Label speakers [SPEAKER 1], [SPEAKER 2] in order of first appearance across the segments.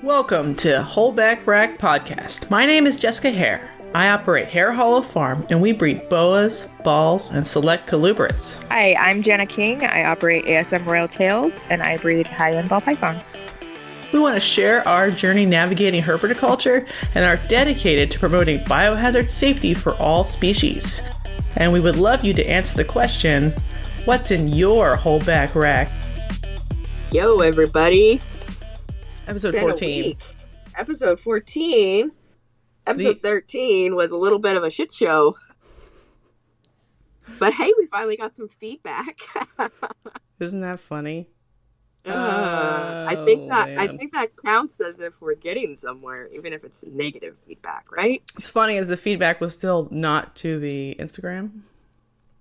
[SPEAKER 1] Welcome to Holdback Podcast. My name is Jessica Hare. I operate Hare Hollow Farm, and we breed boas, balls, and select colubrids.
[SPEAKER 2] Hi, I'm Jana King. I operate ASM Royal Tails, and I breed high-end ball pythons.
[SPEAKER 1] We want to share our journey navigating herpetoculture and are dedicated to promoting biohazard safety for all species. And we would love you to answer the question, what's in your holdback rack?
[SPEAKER 3] Yo, everybody.
[SPEAKER 1] Episode 14.
[SPEAKER 3] Episode 14. Episode 13 was a little bit of a shit show. But hey, we finally got some feedback.
[SPEAKER 1] Isn't that funny?
[SPEAKER 3] I think that counts as if we're getting somewhere, even if it's negative feedback, right?
[SPEAKER 1] What's funny is the feedback was still not to the Instagram.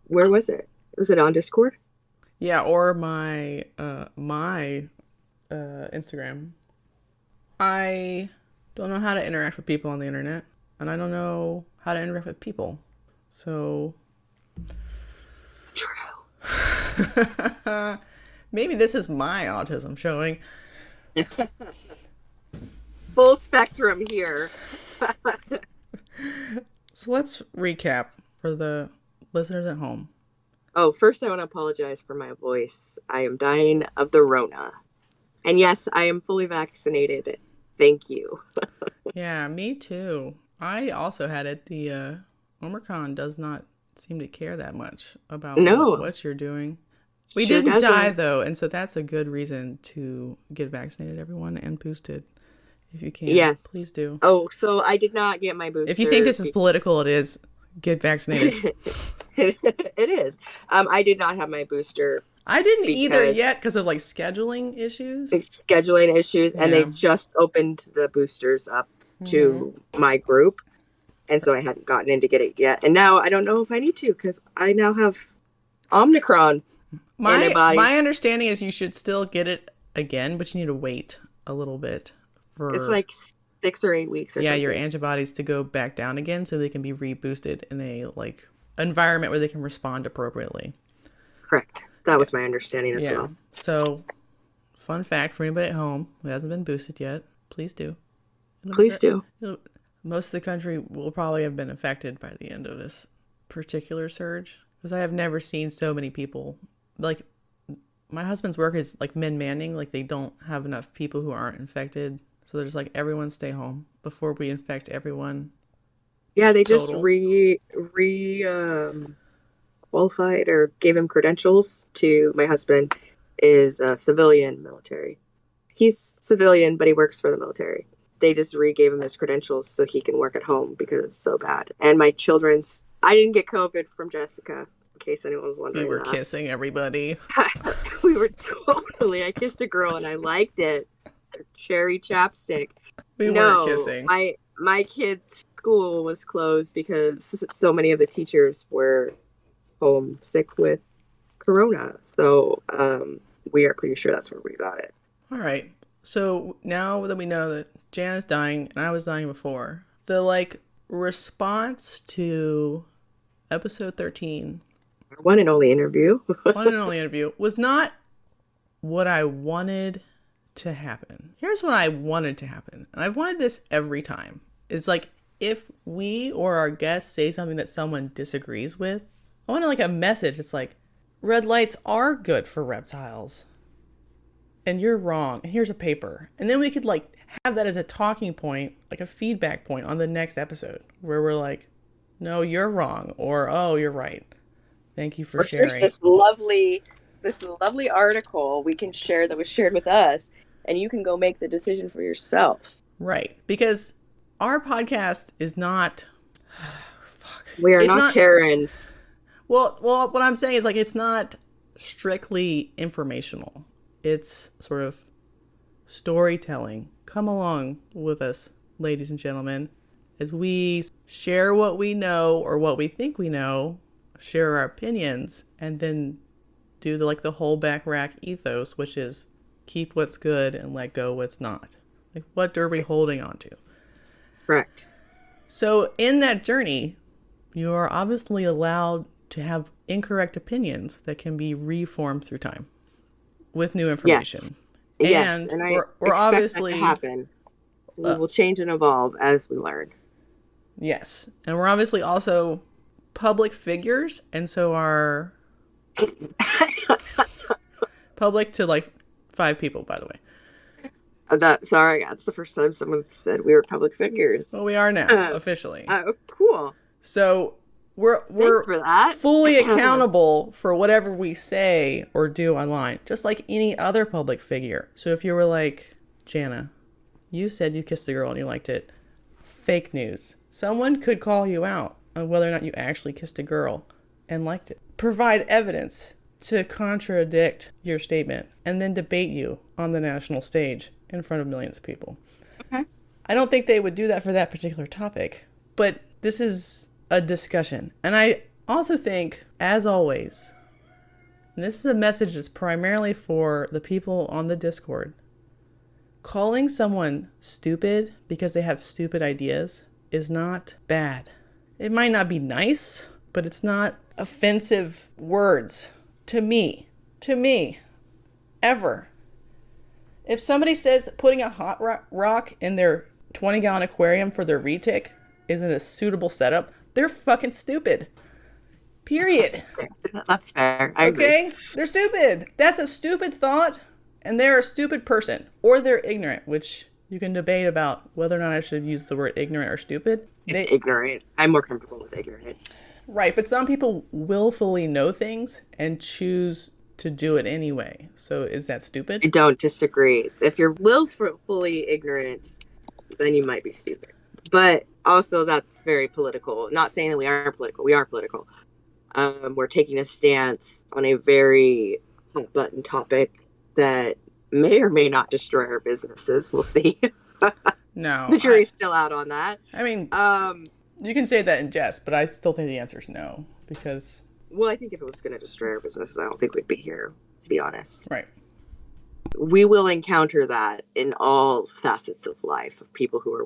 [SPEAKER 3] Where was it? Was it on Discord?
[SPEAKER 1] Yeah, or my Instagram. I don't know how to interact with people on the internet, and I don't know how to interact with people. So
[SPEAKER 3] true.
[SPEAKER 1] Maybe this is my autism showing.
[SPEAKER 3] Full spectrum here.
[SPEAKER 1] So let's recap for the listeners at home.
[SPEAKER 3] Oh, first I want to apologize for my voice. I am dying of the Rona. And yes, I am fully vaccinated. Thank you.
[SPEAKER 1] Yeah, me too. I also had it. The Omicron does not seem to care that much about what you're doing. We
[SPEAKER 3] sure
[SPEAKER 1] didn't
[SPEAKER 3] doesn't.
[SPEAKER 1] die, though, and so that's a good reason to get vaccinated, everyone, and boosted. If you can,
[SPEAKER 3] yes,
[SPEAKER 1] please do.
[SPEAKER 3] Oh, so I did not get my booster.
[SPEAKER 1] If you think this is political, it is. Get vaccinated.
[SPEAKER 3] It is. I did not have my booster.
[SPEAKER 1] I didn't either yet because of like scheduling issues.
[SPEAKER 3] And they just opened the boosters up to my group, and so I hadn't gotten in to get it yet. And now I don't know if I need to because I now have Omicron.
[SPEAKER 1] My understanding is you should still get it again, but you need to wait a little bit for.
[SPEAKER 3] It's like 6 or 8 weeks.
[SPEAKER 1] Something. Your antibodies to go back down again, so they can be reboosted in a like environment where they can respond appropriately.
[SPEAKER 3] Correct. That was my understanding as well.
[SPEAKER 1] So, fun fact for anybody at home who hasn't been boosted yet, please do.
[SPEAKER 3] Please do.
[SPEAKER 1] Most of the country will probably have been affected by the end of this particular surge, because I have never seen so many people. Like, my husband's work is like min-manning, like they don't have enough people who aren't infected. So they're just like, everyone stay home before we infect everyone.
[SPEAKER 3] Yeah, they just qualified or gave him credentials to my husband is a civilian military. He's civilian, but he works for the military. They just re-gave him his credentials so he can work at home because it's so bad. And my I didn't get COVID from Jessica, in case anyone was wondering.
[SPEAKER 1] We were kissing everybody.
[SPEAKER 3] We were totally. I kissed a girl and I liked it. Cherry chapstick.
[SPEAKER 1] We weren't kissing.
[SPEAKER 3] My kid's school was closed because so many of the teachers were home sick with corona. So we are pretty sure that's where we got it.
[SPEAKER 1] All right. So now that we know that Jana's dying and I was dying before, the like response to episode 13,
[SPEAKER 3] one and only interview
[SPEAKER 1] was not what I wanted to happen. Here's what I wanted to happen. And I've wanted this every time. It's like if we or our guests say something that someone disagrees with, I want like a message. It's like, red lights are good for reptiles. And you're wrong. And here's a paper. And then we could like have that as a talking point, like a feedback point on the next episode where we're like, no, you're wrong. Or, oh, you're right. Thank you for sharing.
[SPEAKER 3] Here's this lovely article we can share that was shared with us. And you can go make the decision for yourself.
[SPEAKER 1] Right. Because our podcast is not...
[SPEAKER 3] We are not Karens.
[SPEAKER 1] Well, what I'm saying is like it's not strictly informational. It's sort of storytelling. Come along with us, ladies and gentlemen, as we share what we know or what we think we know, share our opinions, and then do the holdback rack ethos, which is keep what's good and let go what's not. Like, what are we holding on to?
[SPEAKER 3] Correct.
[SPEAKER 1] So in that journey, you are obviously allowed to have incorrect opinions that can be reformed through time with new information.
[SPEAKER 3] Yes, and
[SPEAKER 1] we're obviously
[SPEAKER 3] that to happen. We will change and evolve as we learn.
[SPEAKER 1] Yes. And we're obviously also public figures, and so are public to like 5 people, by the way.
[SPEAKER 3] Sorry, that's the first time someone said we were public figures.
[SPEAKER 1] Well, we are now, officially.
[SPEAKER 3] Cool.
[SPEAKER 1] So we're
[SPEAKER 3] for that.
[SPEAKER 1] fully accountable for whatever we say or do online, just like any other public figure. So if you were like, Jana, you said you kissed a girl and you liked it. Fake news. Someone could call you out on whether or not you actually kissed a girl and liked it. Provide evidence to contradict your statement and then debate you on the national stage in front of millions of people.
[SPEAKER 3] Okay.
[SPEAKER 1] I don't think they would do that for that particular topic, but this is a discussion. And I also think, as always, and this is a message that's primarily for the people on the Discord, calling someone stupid because they have stupid ideas is not bad. It might not be nice, but it's not offensive words to me, ever. If somebody says that putting a hot rock in their 20-gallon aquarium for their retic isn't a suitable setup, they're fucking stupid. Period.
[SPEAKER 3] That's fair. I agree.
[SPEAKER 1] Okay? They're stupid. That's a stupid thought, and they're a stupid person. Or they're ignorant, which you can debate about whether or not I should use the word ignorant or stupid.
[SPEAKER 3] Ignorant. I'm more comfortable with ignorant.
[SPEAKER 1] Right, but some people willfully know things and choose to do it anyway. So is that stupid?
[SPEAKER 3] I don't disagree. If you're willfully ignorant, then you might be stupid. But also, that's very political. Not saying that we aren't political. We are political. We're taking a stance on a very hot button topic that may or may not destroy our businesses. We'll see.
[SPEAKER 1] No.
[SPEAKER 3] The jury's still out on that.
[SPEAKER 1] I mean, you can say that in jest, but I still think the answer is no. Because...
[SPEAKER 3] Well, I think if it was going to destroy our businesses, I don't think we'd be here, to be honest.
[SPEAKER 1] Right.
[SPEAKER 3] We will encounter that in all facets of life, of people who are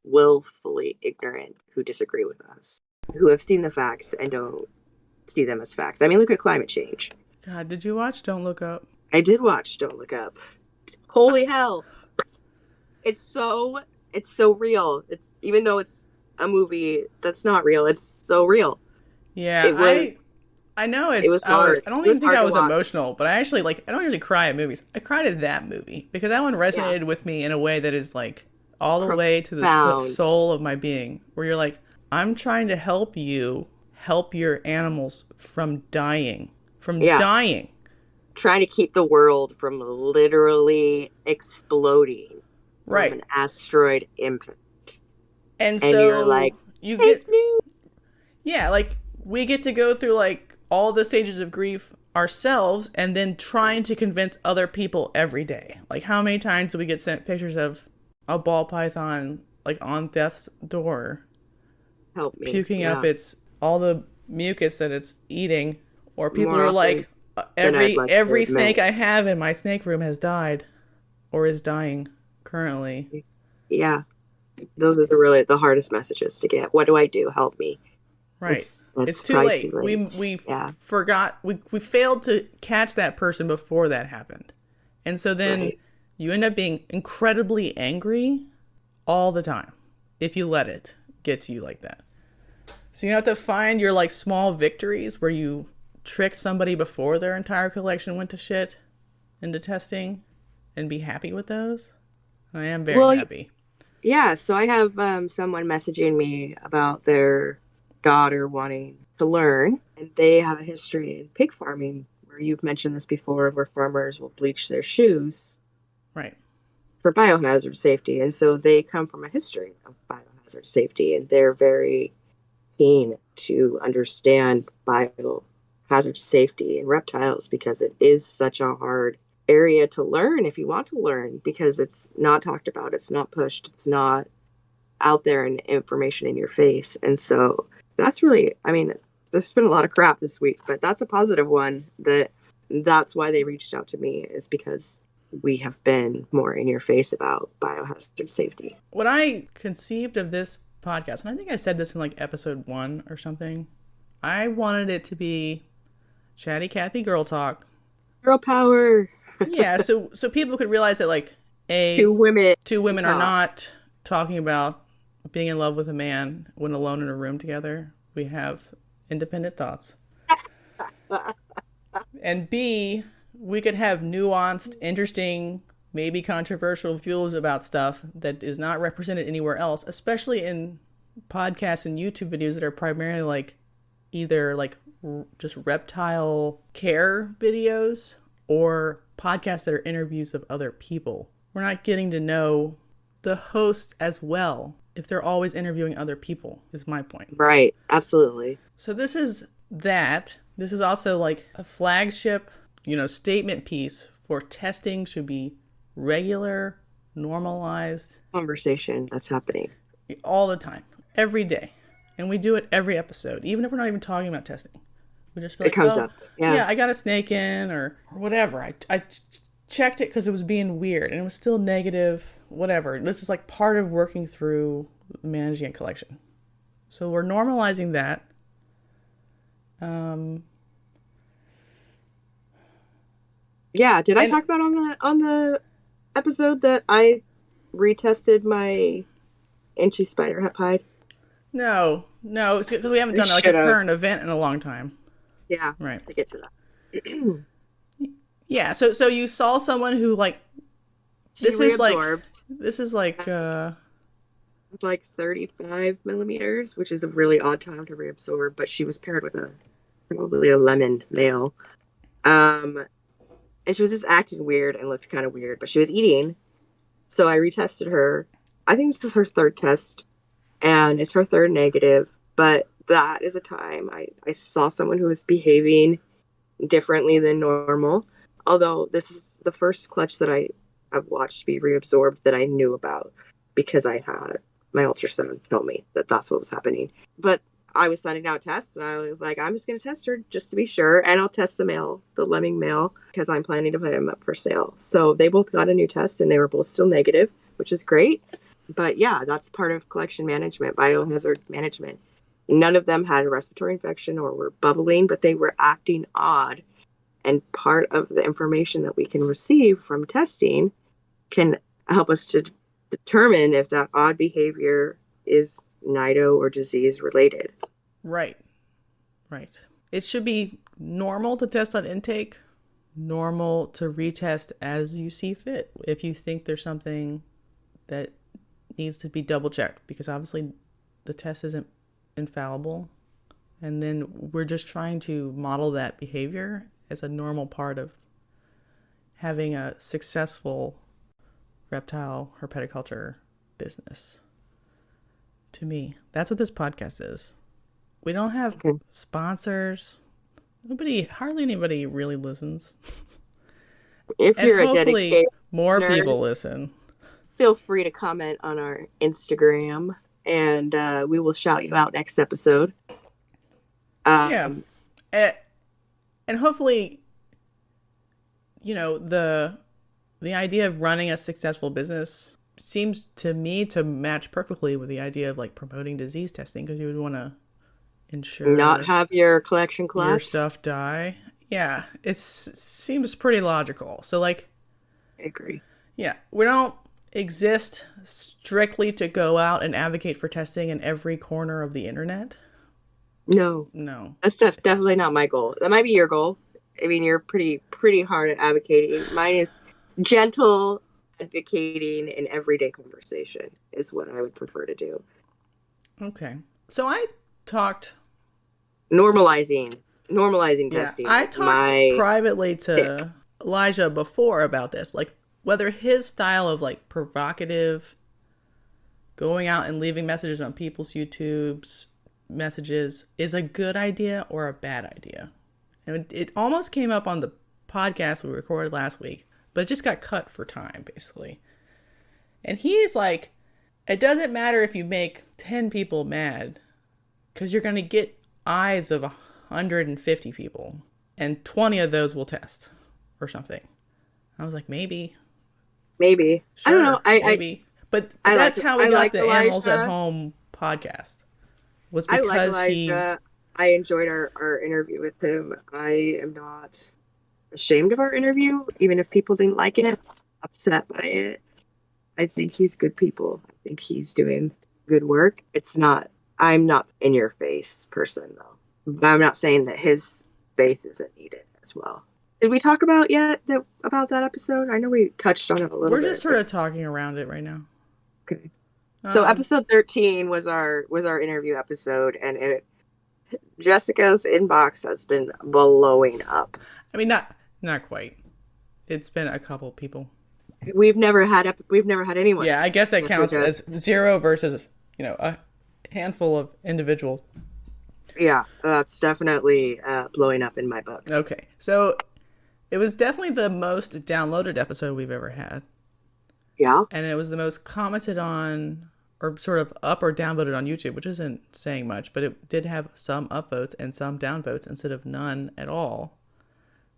[SPEAKER 3] willfully ignorant, who disagree with us, who have seen the facts and don't see them as facts. I mean, look at climate change.
[SPEAKER 1] God, did you watch Don't Look Up?
[SPEAKER 3] I did watch Don't Look Up. Holy hell. It's so real. It's, even though it's a movie that's not real, it's so real.
[SPEAKER 1] Yeah, I know it was
[SPEAKER 3] hard.
[SPEAKER 1] I don't even think I was emotional, but I actually, like, I don't usually cry at movies. I cried at that movie because that one resonated with me in a way that is, like, all the way to the soul of my being, where you're like, I'm trying to help you help your animals from dying. Dying.
[SPEAKER 3] Trying to keep the world from literally exploding from an asteroid impact.
[SPEAKER 1] And so
[SPEAKER 3] you're like,
[SPEAKER 1] you get... Yeah, like, we get to go through, like, all the stages of grief ourselves and then trying to convince other people every day. Like, how many times do we get sent pictures of a ball python, like, on death's door?
[SPEAKER 3] Help me.
[SPEAKER 1] Puking up all the mucus that it's eating. Or people are like, every snake I have in my snake room has died or is dying currently.
[SPEAKER 3] Yeah. Those are the hardest messages to get. What do I do? Help me.
[SPEAKER 1] Right. It's too late. We forgot. We failed to catch that person before that happened. And so then you end up being incredibly angry all the time if you let it get to you like that. So you have to find your, like, small victories where you tricked somebody before their entire collection went to shit into testing and be happy with those. I am very happy.
[SPEAKER 3] Yeah. So I have someone messaging me about their daughter wanting to learn, and they have a history in pig farming, where you've mentioned this before, where farmers will bleach their shoes for biohazard safety. And so they come from a history of biohazard safety, and they're very keen to understand biohazard safety in reptiles, because it is such a hard area to learn if you want to learn, because it's not talked about, it's not pushed, it's not out there and information in your face. And so that's really, I mean, there's been a lot of crap this week, but that's a positive one. That's why they reached out to me, is because we have been more in your face about biohazard safety.
[SPEAKER 1] When I conceived of this podcast, and I think I said this in, like, episode 1 or something, I wanted it to be Chatty Cathy girl talk.
[SPEAKER 3] Girl power.
[SPEAKER 1] Yeah, so people could realize that, like, two women are not talking about being in love with a man when alone in a room together. We have independent thoughts. And B, we could have nuanced, interesting, maybe controversial views about stuff that is not represented anywhere else, especially in podcasts and YouTube videos that are primarily like either like just reptile care videos or podcasts that are interviews of other people. We're not getting to know the host as well if they're always interviewing other people, is my point.
[SPEAKER 3] Right. Absolutely.
[SPEAKER 1] So this is that. This is also like a flagship, statement piece for testing should be regular, normalized.
[SPEAKER 3] Conversation that's happening.
[SPEAKER 1] All the time. Every day. And we do it every episode, even if we're not even talking about testing. We just be like,
[SPEAKER 3] it comes up.
[SPEAKER 1] Yeah, I got a snake in or whatever. I checked it because it was being weird and it was still negative, whatever. This is like part of working through managing a collection. So we're normalizing that.
[SPEAKER 3] Yeah, did I talk about on the episode that I retested my Inchy spider hide?
[SPEAKER 1] No, it's because we haven't done like a current event in a long time.
[SPEAKER 3] Yeah,
[SPEAKER 1] right.
[SPEAKER 3] To get to that.
[SPEAKER 1] Yeah, so you saw someone who like this is like
[SPEAKER 3] 35 millimeters, which is a really odd time to reabsorb, but she was paired with probably a lemon male. And she was just acting weird and looked kind of weird, but she was eating. So I retested her. I think this is her third test, and it's her third negative. But that is a time I saw someone who was behaving differently than normal. Although this is the first clutch that I've watched be reabsorbed that I knew about because I had my ultrasound tell me that that's what was happening. But I was sending out tests, and I was like, I'm just going to test her just to be sure. And I'll test the lemming male, because I'm planning to put him up for sale. So they both got a new test, and they were both still negative, which is great. But yeah, that's part of collection management, biohazard management. None of them had a respiratory infection or were bubbling, but they were acting odd. And part of the information that we can receive from testing can help us to determine if that odd behavior is nido or disease related.
[SPEAKER 1] Right. It should be normal to test on intake, normal to retest as you see fit. If you think there's something that needs to be double checked, because obviously the test isn't infallible. And then we're just trying to model that behavior as a normal part of having a successful reptile herpetoculture business. To me, that's what this podcast is. We don't have sponsors. Hardly anybody really listens.
[SPEAKER 3] If you're a dedicated
[SPEAKER 1] more
[SPEAKER 3] nerd,
[SPEAKER 1] people listen.
[SPEAKER 3] Feel free to comment on our Instagram, and we will shout you out next episode.
[SPEAKER 1] And hopefully, the idea of running a successful business seems to me to match perfectly with the idea of like promoting disease testing, because you would want to ensure
[SPEAKER 3] not have your collection collapse,
[SPEAKER 1] your stuff die. Yeah, it seems pretty logical. So like,
[SPEAKER 3] I agree.
[SPEAKER 1] Yeah, we don't exist strictly to go out and advocate for testing in every corner of the internet.
[SPEAKER 3] No, that's definitely not my goal. That might be your goal. I mean, you're pretty hard at advocating. Mine is gentle advocating in everyday conversation is what I would prefer to do.
[SPEAKER 1] Okay. So I talked
[SPEAKER 3] normalizing testing.
[SPEAKER 1] I talked privately to Elijah before about this, like whether his style of like provocative going out and leaving messages on people's YouTube's messages is a good idea or a bad idea. And it almost came up on the podcast we recorded last week, but it just got cut for time, basically. And he's like, it doesn't matter if you make 10 people mad, because you're going to get eyes of 150 people, and 20 of those will test or something. I was like, maybe.
[SPEAKER 3] Sure, I don't know.
[SPEAKER 1] Maybe. But that's how we got the Animals at Home podcast. Was because
[SPEAKER 3] I enjoyed our interview with him. I am not ashamed of our interview, even if people didn't like it, upset by it. I think he's good people. I think he's doing good work. I'm not in your face person though. But I'm not saying that his face isn't needed as well. Did we talk about about that episode? I know we touched on it a little bit.
[SPEAKER 1] We're just sort of talking around it right now.
[SPEAKER 3] Okay. So episode 13 was our interview episode, and Jessica's inbox has been blowing up. I
[SPEAKER 1] mean, not quite. It's been a couple people.
[SPEAKER 3] We've never had anyone.
[SPEAKER 1] Yeah, I guess that counts as 0 versus a handful of individuals.
[SPEAKER 3] Yeah, that's definitely blowing up in my book.
[SPEAKER 1] Okay, so it was definitely the most downloaded episode we've ever had.
[SPEAKER 3] Yeah.
[SPEAKER 1] And it was the most commented on, or sort of up or down voted on YouTube, which isn't saying much, but it did have some upvotes and some downvotes instead of none at all.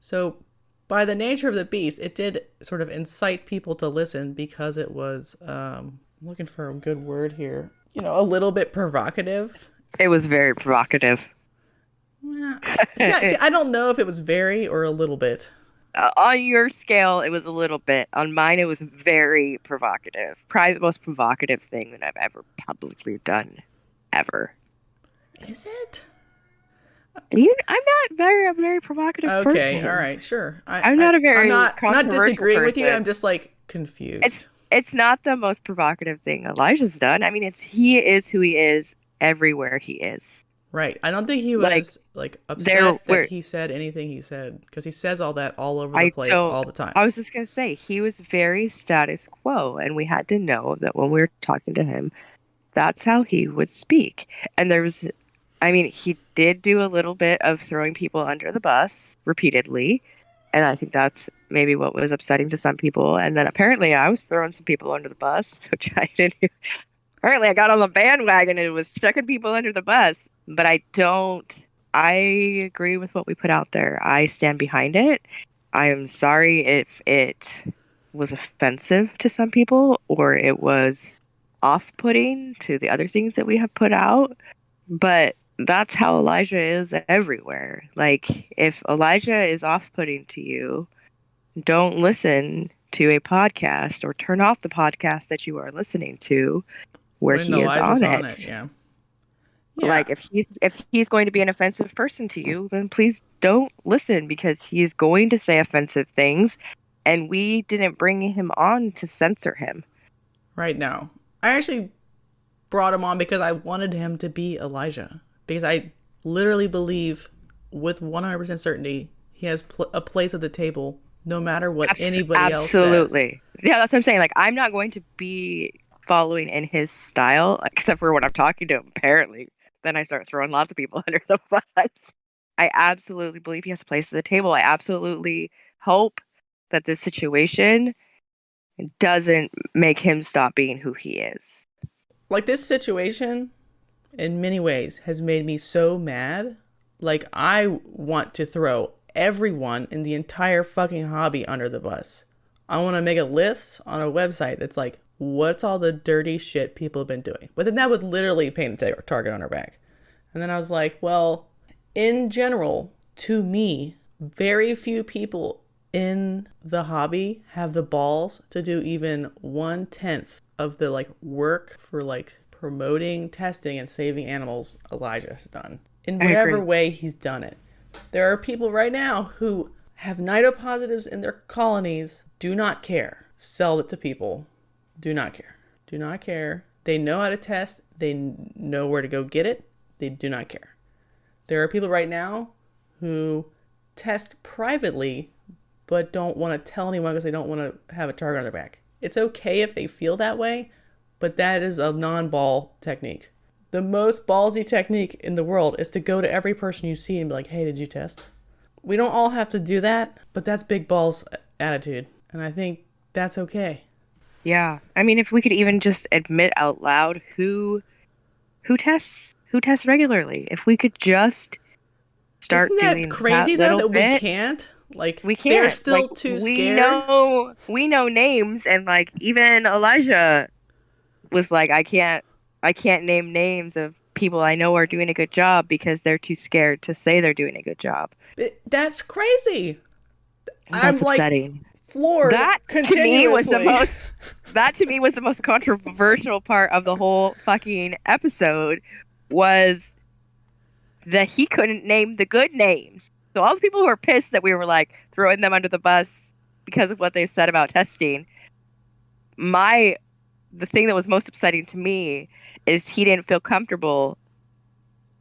[SPEAKER 1] So by the nature of the beast, it did sort of incite people to listen because it was, I'm looking for a good word here, a little bit provocative.
[SPEAKER 2] It was very provocative.
[SPEAKER 1] See, I don't know if it was very or a little bit.
[SPEAKER 2] On your scale, it was a little bit. On mine, it was very provocative. Probably the most provocative thing that I've ever publicly done, ever.
[SPEAKER 1] Is it?
[SPEAKER 2] I'm not a very provocative person.
[SPEAKER 1] Okay, all right, sure.
[SPEAKER 2] I'm not
[SPEAKER 1] disagreeing with you.
[SPEAKER 2] person.
[SPEAKER 1] I'm just confused.
[SPEAKER 2] It's not the most provocative thing Elijah's done. I mean, he is who he is everywhere he is.
[SPEAKER 1] Right. I don't think he was upset that he said anything he said, because he says all that all over the place all the time.
[SPEAKER 2] I was just going to say, he was very status quo, and we had to know that when we were talking to him, that's how he would speak. And he did do a little bit of throwing people under the bus repeatedly, and I think that's maybe what was upsetting to some people. And then apparently I was throwing some people under the bus, which I didn't. Apparently I got on the bandwagon and was chucking people under the bus. But I agree with what we put out there. I stand behind it. I am sorry if it was offensive to some people or it was off-putting to the other things that we have put out. But that's how Elijah is everywhere. Like, if Elijah is off-putting to you, don't listen to a podcast or turn off the podcast that you are listening to where he is on it.
[SPEAKER 1] Yeah.
[SPEAKER 2] Like, if he's going to be an offensive person to you, then please don't listen, because he is going to say offensive things, and we didn't bring him on to censor him.
[SPEAKER 1] Right now. I actually brought him on because I wanted him to be Elijah. Because I literally believe with 100% certainty he has a place at the table no matter what anybody else says.
[SPEAKER 2] Absolutely. Yeah, that's what I'm saying. Like, I'm not going to be following in his style, except for when I'm talking to him, apparently. Then I start throwing lots of people under the bus. I absolutely believe he has a place at the table. I absolutely hope that this situation doesn't make him stop being who he is.
[SPEAKER 1] Like, this situation, in many ways, has made me so mad. Like, I want to throw everyone in the entire fucking hobby under the bus. I want to make a list on a website that's like, what's all the dirty shit people have been doing? But then that would literally paint a target on our back. And then I was like, well, in general, to me, very few people in the hobby have the balls to do even 1/10 of the work for promoting, testing, and saving animals Elijah has done. In whatever way he's done it. There are people right now who have nidopositives in their colonies, do not care, sell it to people. Do not care. Do not care. They know how to test. They know where to go get it. They do not care. There are people right now who test privately but don't want to tell anyone because they don't want to have a target on their back. It's okay if they feel that way, but that is a non-ball technique. The most ballsy technique in the world is to go to every person you see and be like, hey, did you test? We don't all have to do that, but that's big balls attitude. And I think that's okay.
[SPEAKER 2] Yeah. I mean, if we could even just admit out loud who tests regularly. If we could just start doing that. Isn't that crazy though that
[SPEAKER 1] we can't? We can't. They're still too scared.
[SPEAKER 2] We know names, and even Elijah was like, I can't name names of people I know are doing a good job because they're too scared to say they're doing a good job.
[SPEAKER 1] That's crazy.
[SPEAKER 2] That's upsetting.
[SPEAKER 1] floored
[SPEAKER 2] That
[SPEAKER 1] continuously.
[SPEAKER 2] to me was the most. That to me was the most controversial part of the whole fucking episode, was that he couldn't name the good names. So all the people who were pissed that we were like throwing them under the bus because of what they said about testing, the thing that was most upsetting to me is he didn't feel comfortable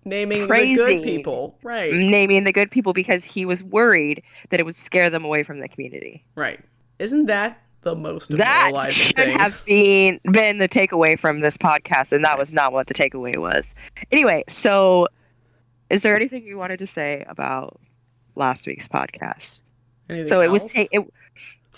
[SPEAKER 1] naming the good people. Right.
[SPEAKER 2] Naming the good people because he was worried that it would scare them away from the community.
[SPEAKER 1] Right. Isn't that the most
[SPEAKER 2] That
[SPEAKER 1] demoralizing
[SPEAKER 2] should
[SPEAKER 1] thing?
[SPEAKER 2] have been the takeaway from this podcast, and that was not what the takeaway was. Anyway, so is there anything you wanted to say about last week's podcast?
[SPEAKER 1] Anything
[SPEAKER 2] So
[SPEAKER 1] else?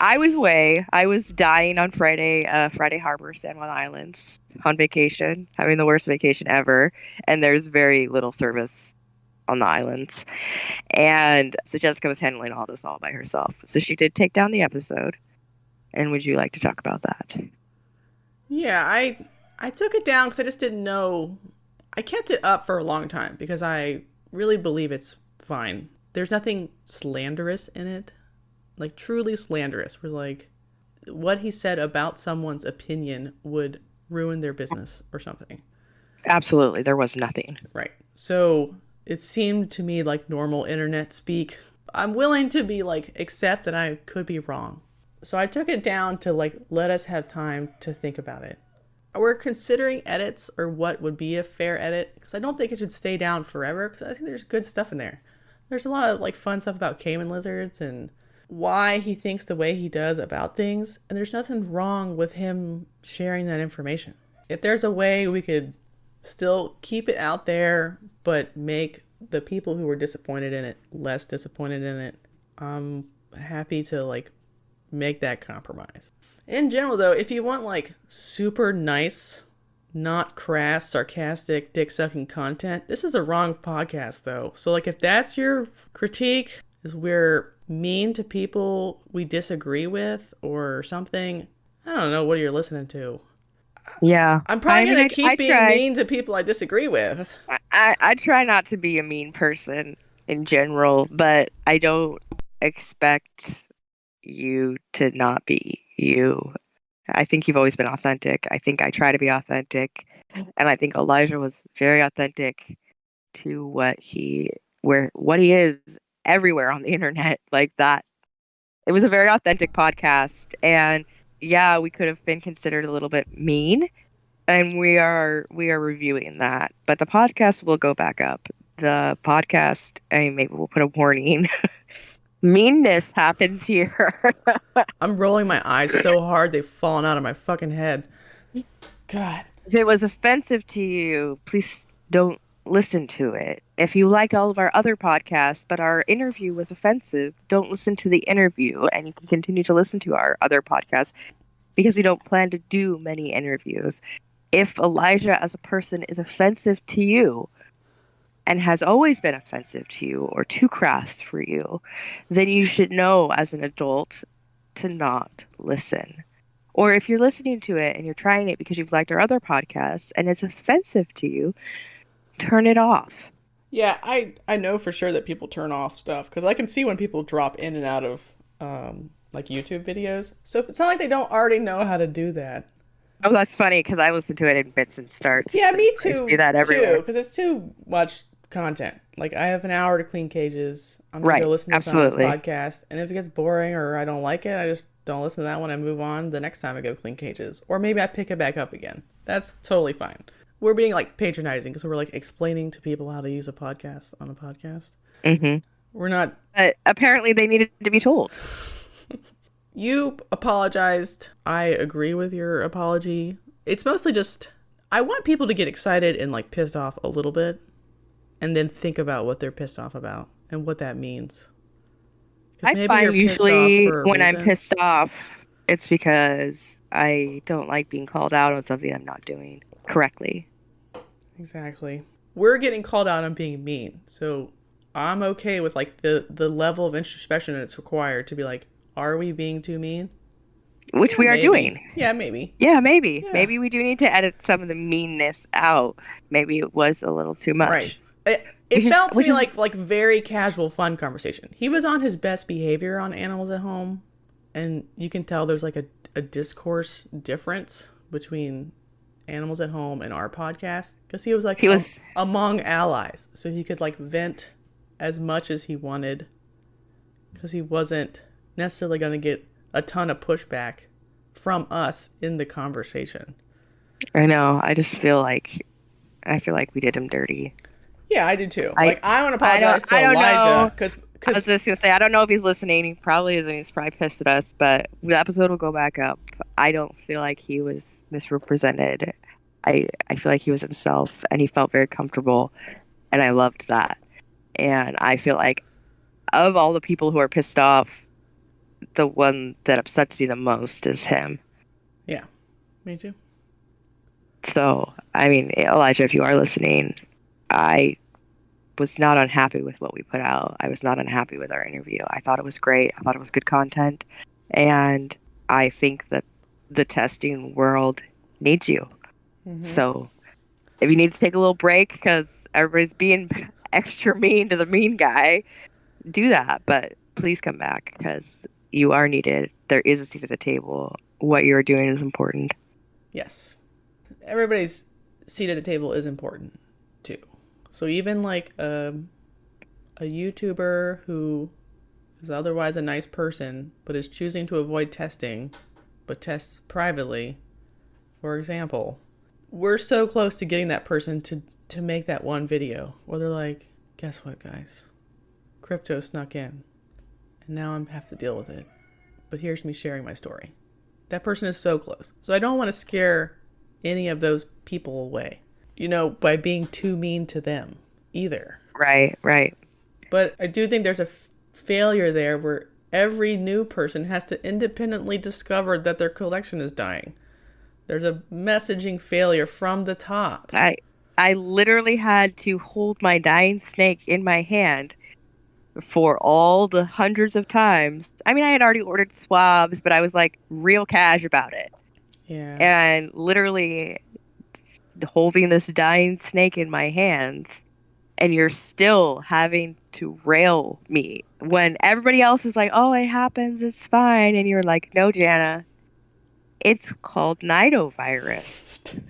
[SPEAKER 2] I was away. I was dying on Friday Harbor, San Juan Islands, on vacation, having the worst vacation ever. And there's very little service on the islands. And so Jessica was handling all this all by herself. So she did take down the episode. And would you like to talk about that?
[SPEAKER 1] Yeah, I took it down because I just didn't know. I kept it up for a long time because I really believe it's fine. There's nothing slanderous in it. Like, truly slanderous. Where, like, what he said about someone's opinion would ruin their business or something.
[SPEAKER 2] Absolutely. There was nothing.
[SPEAKER 1] Right. So it seemed to me like normal internet speak. I'm willing to be, like, accept that I could be wrong. So I took it down to, like, let us have time to think about it. We're considering edits or what would be a fair edit, because I don't think it should stay down forever, because I think there's good stuff in there. There's a lot of, like, fun stuff about caiman lizards and why he thinks the way he does about things, and there's nothing wrong with him sharing that information. If there's a way we could still keep it out there but make the people who were disappointed in it less disappointed in it, I'm happy to, like, make that compromise. In general, though, if you want, like, super nice, not crass, sarcastic, dick-sucking content, this is the wrong podcast, though. So, like, if that's your critique, is we're mean to people we disagree with or something, I don't know what you're listening to.
[SPEAKER 2] Yeah.
[SPEAKER 1] I'm probably going to keep being mean to people I disagree with.
[SPEAKER 2] I try not to be a mean person in general, but I don't expect you to not be you. I think you've always been authentic. I think I try to be authentic. And I think Elijah was very authentic to what he is everywhere on the internet, like that. It was a very authentic podcast, and yeah, we could have been considered a little bit mean, and we are reviewing that. But the podcast will go back up. The podcast, I mean, maybe we'll put a warning. Meanness happens here.
[SPEAKER 1] I'm rolling my eyes so hard they've fallen out of my fucking head. God.
[SPEAKER 2] If it was offensive to you, please don't listen to it. If you liked all of our other podcasts, but our interview was offensive, don't listen to the interview, and you can continue to listen to our other podcasts because we don't plan to do many interviews. If Elijah as a person is offensive to you and has always been offensive to you or too crass for you, then you should know as an adult to not listen. Or if you're listening to it and you're trying it because you've liked our other podcasts and it's offensive to you, turn it off.
[SPEAKER 1] Yeah, I know for sure that people turn off stuff because I can see when people drop in and out of like YouTube videos. So it's not like they don't already know how to do that.
[SPEAKER 2] Oh, that's funny because I listen to it in bits and starts.
[SPEAKER 1] Yeah, me too.
[SPEAKER 2] I see that everywhere
[SPEAKER 1] because it's too much content. Like I have an hour to clean cages. I'm gonna go listen to someone's podcast, and if it gets boring or I don't like it, I just don't listen to that one. I move on the next time I go clean cages, or maybe I pick it back up again. That's totally fine. We're being like patronizing because we're like explaining to people how to use a podcast on a podcast.
[SPEAKER 2] Mm-hmm.
[SPEAKER 1] We're not.
[SPEAKER 2] Apparently, they needed to be told.
[SPEAKER 1] You apologized. I agree with your apology. It's mostly just I want people to get excited and like pissed off a little bit, and then think about what they're pissed off about and what that means.
[SPEAKER 2] I find usually when I'm pissed off, it's because I don't like being called out on something I'm not doing correctly.
[SPEAKER 1] Exactly. We're getting called out on being mean, so I'm okay with like the level of introspection that's required to be like, are we being too mean?
[SPEAKER 2] Which we are doing.
[SPEAKER 1] Yeah, maybe.
[SPEAKER 2] Yeah, maybe. Yeah. Maybe we do need to edit some of the meanness out. Maybe it was a little too much.
[SPEAKER 1] Right. It felt to me like very casual, fun conversation. He was on his best behavior on Animals at Home. And you can tell there's like a discourse difference between Animals at Home and our podcast, because he was like among allies, so he could like vent as much as he wanted, because he wasn't necessarily going to get a ton of pushback from us in the conversation.
[SPEAKER 2] I know. I feel like we did him dirty.
[SPEAKER 1] Yeah, I do too. I want to apologize to Elijah, because
[SPEAKER 2] I was just gonna say, I don't know if he's listening. He probably isn't. He's probably pissed at us, but the episode will go back up. I don't feel like he was misrepresented. I feel like he was himself, and he felt very comfortable, and I loved that. And I feel like of all the people who are pissed off, the one that upsets me the most is him.
[SPEAKER 1] Yeah, me too.
[SPEAKER 2] So, I mean, Elijah, if you are listening, I was not unhappy with what we put out. I was not unhappy with our interview. I thought it was great. I thought it was good content. And I think that the testing world needs you. Mm-hmm. So if you need to take a little break because everybody's being extra mean to the mean guy, do that. But please come back because you are needed. There is a seat at the table. What you're doing is important.
[SPEAKER 1] Yes. Everybody's seat at the table is important too. So even like a YouTuber who is otherwise a nice person, but is choosing to avoid testing, but tests privately, for example, we're so close to getting that person to make that one video where they're like, guess what, guys? Crypto snuck in, and now I have to deal with it. But here's me sharing my story. That person is so close. So I don't want to scare any of those people away, by being too mean to them either.
[SPEAKER 2] Right.
[SPEAKER 1] But I do think there's a failure there where every new person has to independently discover that their collection is dying. There's a messaging failure from the top.
[SPEAKER 2] I literally had to hold my dying snake in my hand for all the hundreds of times. I mean, I had already ordered swabs, but I was like real cash about it.
[SPEAKER 1] Yeah.
[SPEAKER 2] And literally holding this dying snake in my hands, and you're still having to rail me when everybody else is like, oh, it happens, it's fine. And you're like, no, Jana, it's called nidovirus.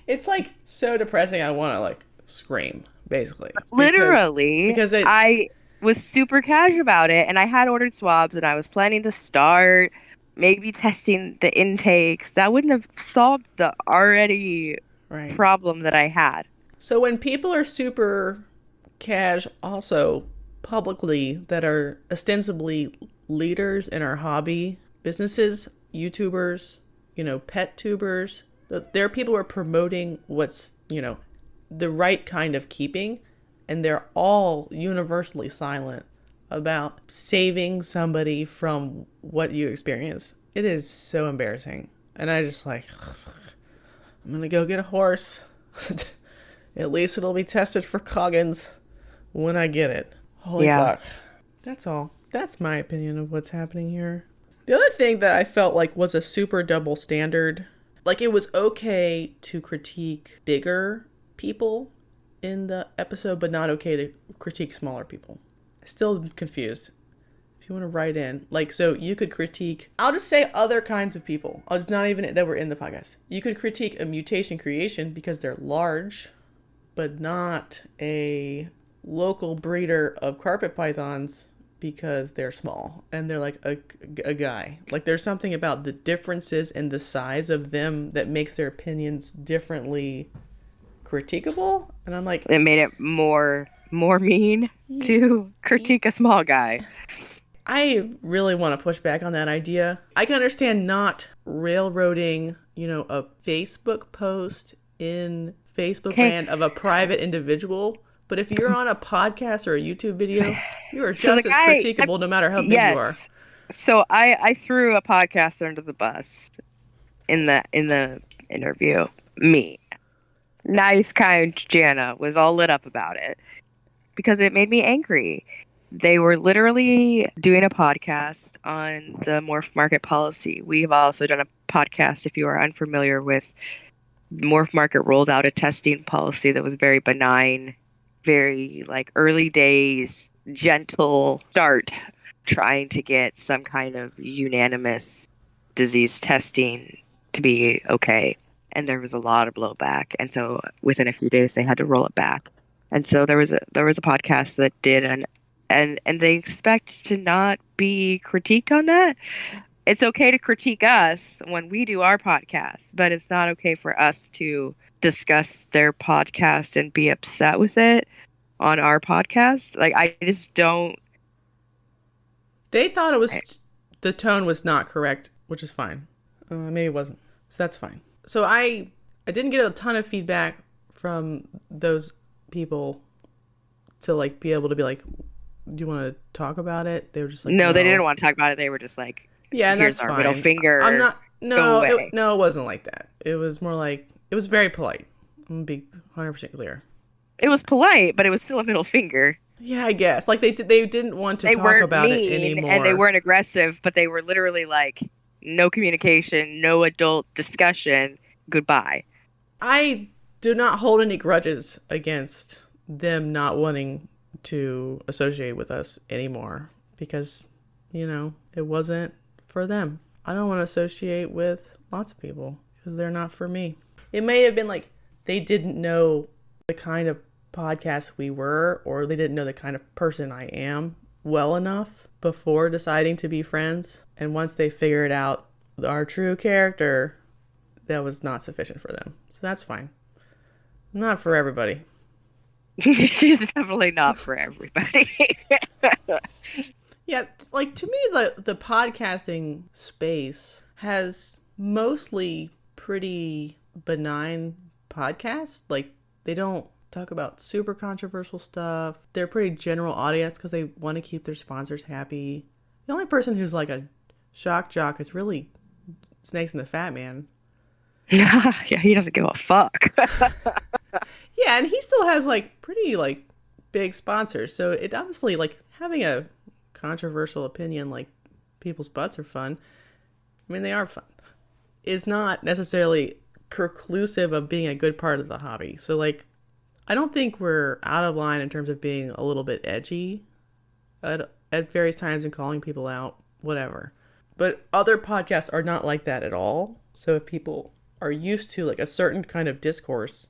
[SPEAKER 1] It's like so depressing. I want to like scream, basically.
[SPEAKER 2] Literally. Because I was super cash about it, and I had ordered swabs, and I was planning to start maybe testing the intakes. That wouldn't have solved the already problem that I had.
[SPEAKER 1] So when people are super cash also publicly that are ostensibly leaders in our hobby, businesses, YouTubers, pet tubers, there are people who are promoting what's, the right kind of keeping, and they're all universally silent about saving somebody from what you experience. It is so embarrassing. And I just like, I'm going to go get a horse. At least it'll be tested for Coggins when I get it. Holy fuck. That's all. That's my opinion of what's happening here. The other thing that I felt like was a super double standard, like it was okay to critique bigger people in the episode, but not okay to critique smaller people. Still confused. If you want to write in, so you could critique, I'll just say other kinds of people. It's not even that were in the podcast. You could critique a mutation creation because they're large, but not a local breeder of carpet pythons because they're small and they're like a guy. Like there's something about the differences in the size of them that makes their opinions differently critiquable. And I'm like,
[SPEAKER 2] it made it more mean to critique a small guy.
[SPEAKER 1] I really want to push back on that idea. I can understand not railroading, a Facebook post in Facebook land of a private individual. But if you're on a podcast or a YouTube video, you are just as critiquable no matter how big you are.
[SPEAKER 2] So I threw a podcaster under the bus in the interview. Me. Nice, kind Jana was all lit up about it because it made me angry. They were literally doing a podcast on the morph market policy. We've also done a podcast, if you are unfamiliar with, morph market rolled out a testing policy that was very benign, very like early days, gentle start trying to get some kind of unanimous disease testing to be okay. And there was a lot of blowback. And so within a few days they had to roll it back. And so there was a podcast that did and they expect to not be critiqued on that. It's okay to critique us when we do our podcast, but it's not okay for us to discuss their podcast and be upset with it on our podcast. Like, I just don't.
[SPEAKER 1] They thought it was, the tone was not correct, which is fine. Maybe it wasn't. So that's fine. So I didn't get a ton of feedback from those people to like be able to be like, do you want to talk about it? They were just like,
[SPEAKER 2] no, they didn't want to talk about it. They were just like,
[SPEAKER 1] yeah, and
[SPEAKER 2] here's
[SPEAKER 1] that's
[SPEAKER 2] our
[SPEAKER 1] fine.
[SPEAKER 2] middle finger.
[SPEAKER 1] I'm not. No,
[SPEAKER 2] go away.
[SPEAKER 1] No, it wasn't like that. It was more like, it was very polite. I'm gonna be 100% clear.
[SPEAKER 2] It was polite, but it was still a middle finger.
[SPEAKER 1] Yeah, I guess. Like they didn't want to talk about it anymore.
[SPEAKER 2] And they weren't aggressive, but they were literally like, no communication, no adult discussion, goodbye.
[SPEAKER 1] I do not hold any grudges against them not wanting to associate with us anymore because, you know, it wasn't for them. I don't want to associate with lots of people because they're not for me. It may have been like they didn't know the kind of podcast we were, or they didn't know the kind of person I am well enough before deciding to be friends. And once they figured out our true character, that was not sufficient for them. So that's fine. Not for everybody.
[SPEAKER 2] She's definitely not for everybody.
[SPEAKER 1] Yeah, like to me, the podcasting space has mostly pretty benign podcasts. Like they don't talk about super controversial stuff. They're pretty general audience because they want to keep their sponsors happy. The only person who's like a shock jock is really Snakes and the Fat Man.
[SPEAKER 2] Yeah, he doesn't give a fuck.
[SPEAKER 1] Yeah, and he still has like pretty like big sponsors. So it obviously like having a controversial opinion like people's butts are fun. I mean, they are fun. Is not necessarily preclusive of being a good part of the hobby. So like I don't think we're out of line in terms of being a little bit edgy at various times and calling people out, whatever. But other podcasts are not like that at all. So if people are used to like a certain kind of discourse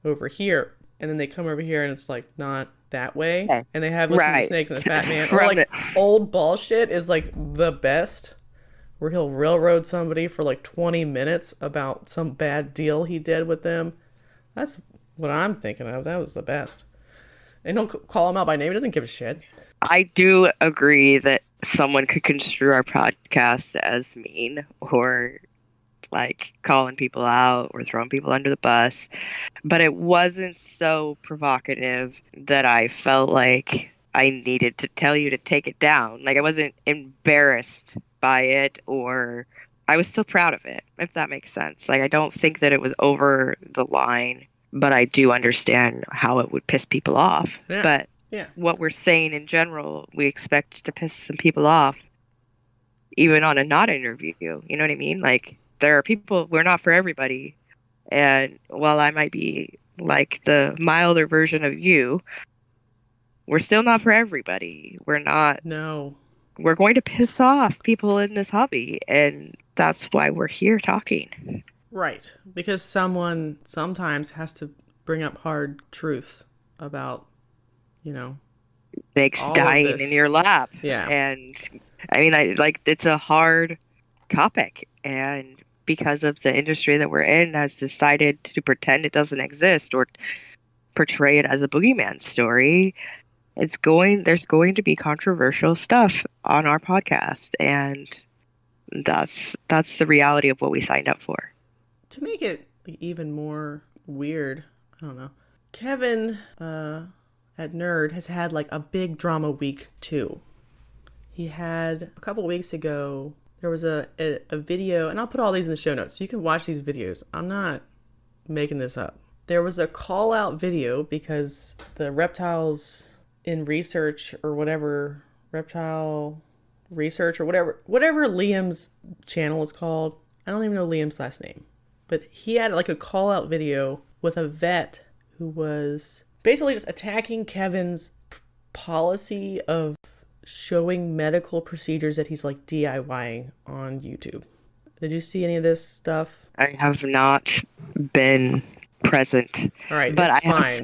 [SPEAKER 1] over here, and then they come over here and it's like not that way, and they have listened to Snakes and the Fat Man, or like old bullshit is like the best, where he'll railroad somebody for like 20 minutes about some bad deal he did with them. That's what I'm thinking of. That was the best. And don't call him out by name. He doesn't give a shit.
[SPEAKER 2] I do agree that someone could construe our podcast as mean or like calling people out or throwing people under the bus, but it wasn't so provocative that I felt like I needed to tell you to take it down. Like I wasn't embarrassed by it, or I was still proud of it, if that makes sense. Like I don't think that it was over the line, but I do understand how it would piss people off.
[SPEAKER 1] Yeah.
[SPEAKER 2] But
[SPEAKER 1] yeah,
[SPEAKER 2] what we're saying in general, we expect to piss some people off, even on a not interview. You know what I mean? Like there are people, we're not for everybody. And while I might be like the milder version of you, we're still not for everybody. We're not.
[SPEAKER 1] No.
[SPEAKER 2] We're going to piss off people in this hobby. And that's why we're here talking.
[SPEAKER 1] Right. Because someone sometimes has to bring up hard truths about, you know,
[SPEAKER 2] snakes dying in your lap.
[SPEAKER 1] Yeah.
[SPEAKER 2] And I mean, it's a hard topic. And because of the industry that we're in has decided to pretend it doesn't exist or portray it as a boogeyman story, there's going to be controversial stuff on our podcast, and that's the reality of what we signed up for.
[SPEAKER 1] To make it even more weird, I don't know, Kevin at Nerd has had like a big drama week too. He had a couple weeks ago, there was a video, and I'll put all these in the show notes so you can watch these videos. I'm not making this up. There was a call out video because the reptiles in research or whatever, reptile research or whatever Liam's channel is called. I don't even know Liam's last name, but he had like a call out video with a vet who was basically just attacking Kevin's policy of showing medical procedures that he's like DIYing on YouTube. Did you see any of this stuff?
[SPEAKER 2] I have not been present.
[SPEAKER 1] All right,
[SPEAKER 2] but
[SPEAKER 1] it's fine.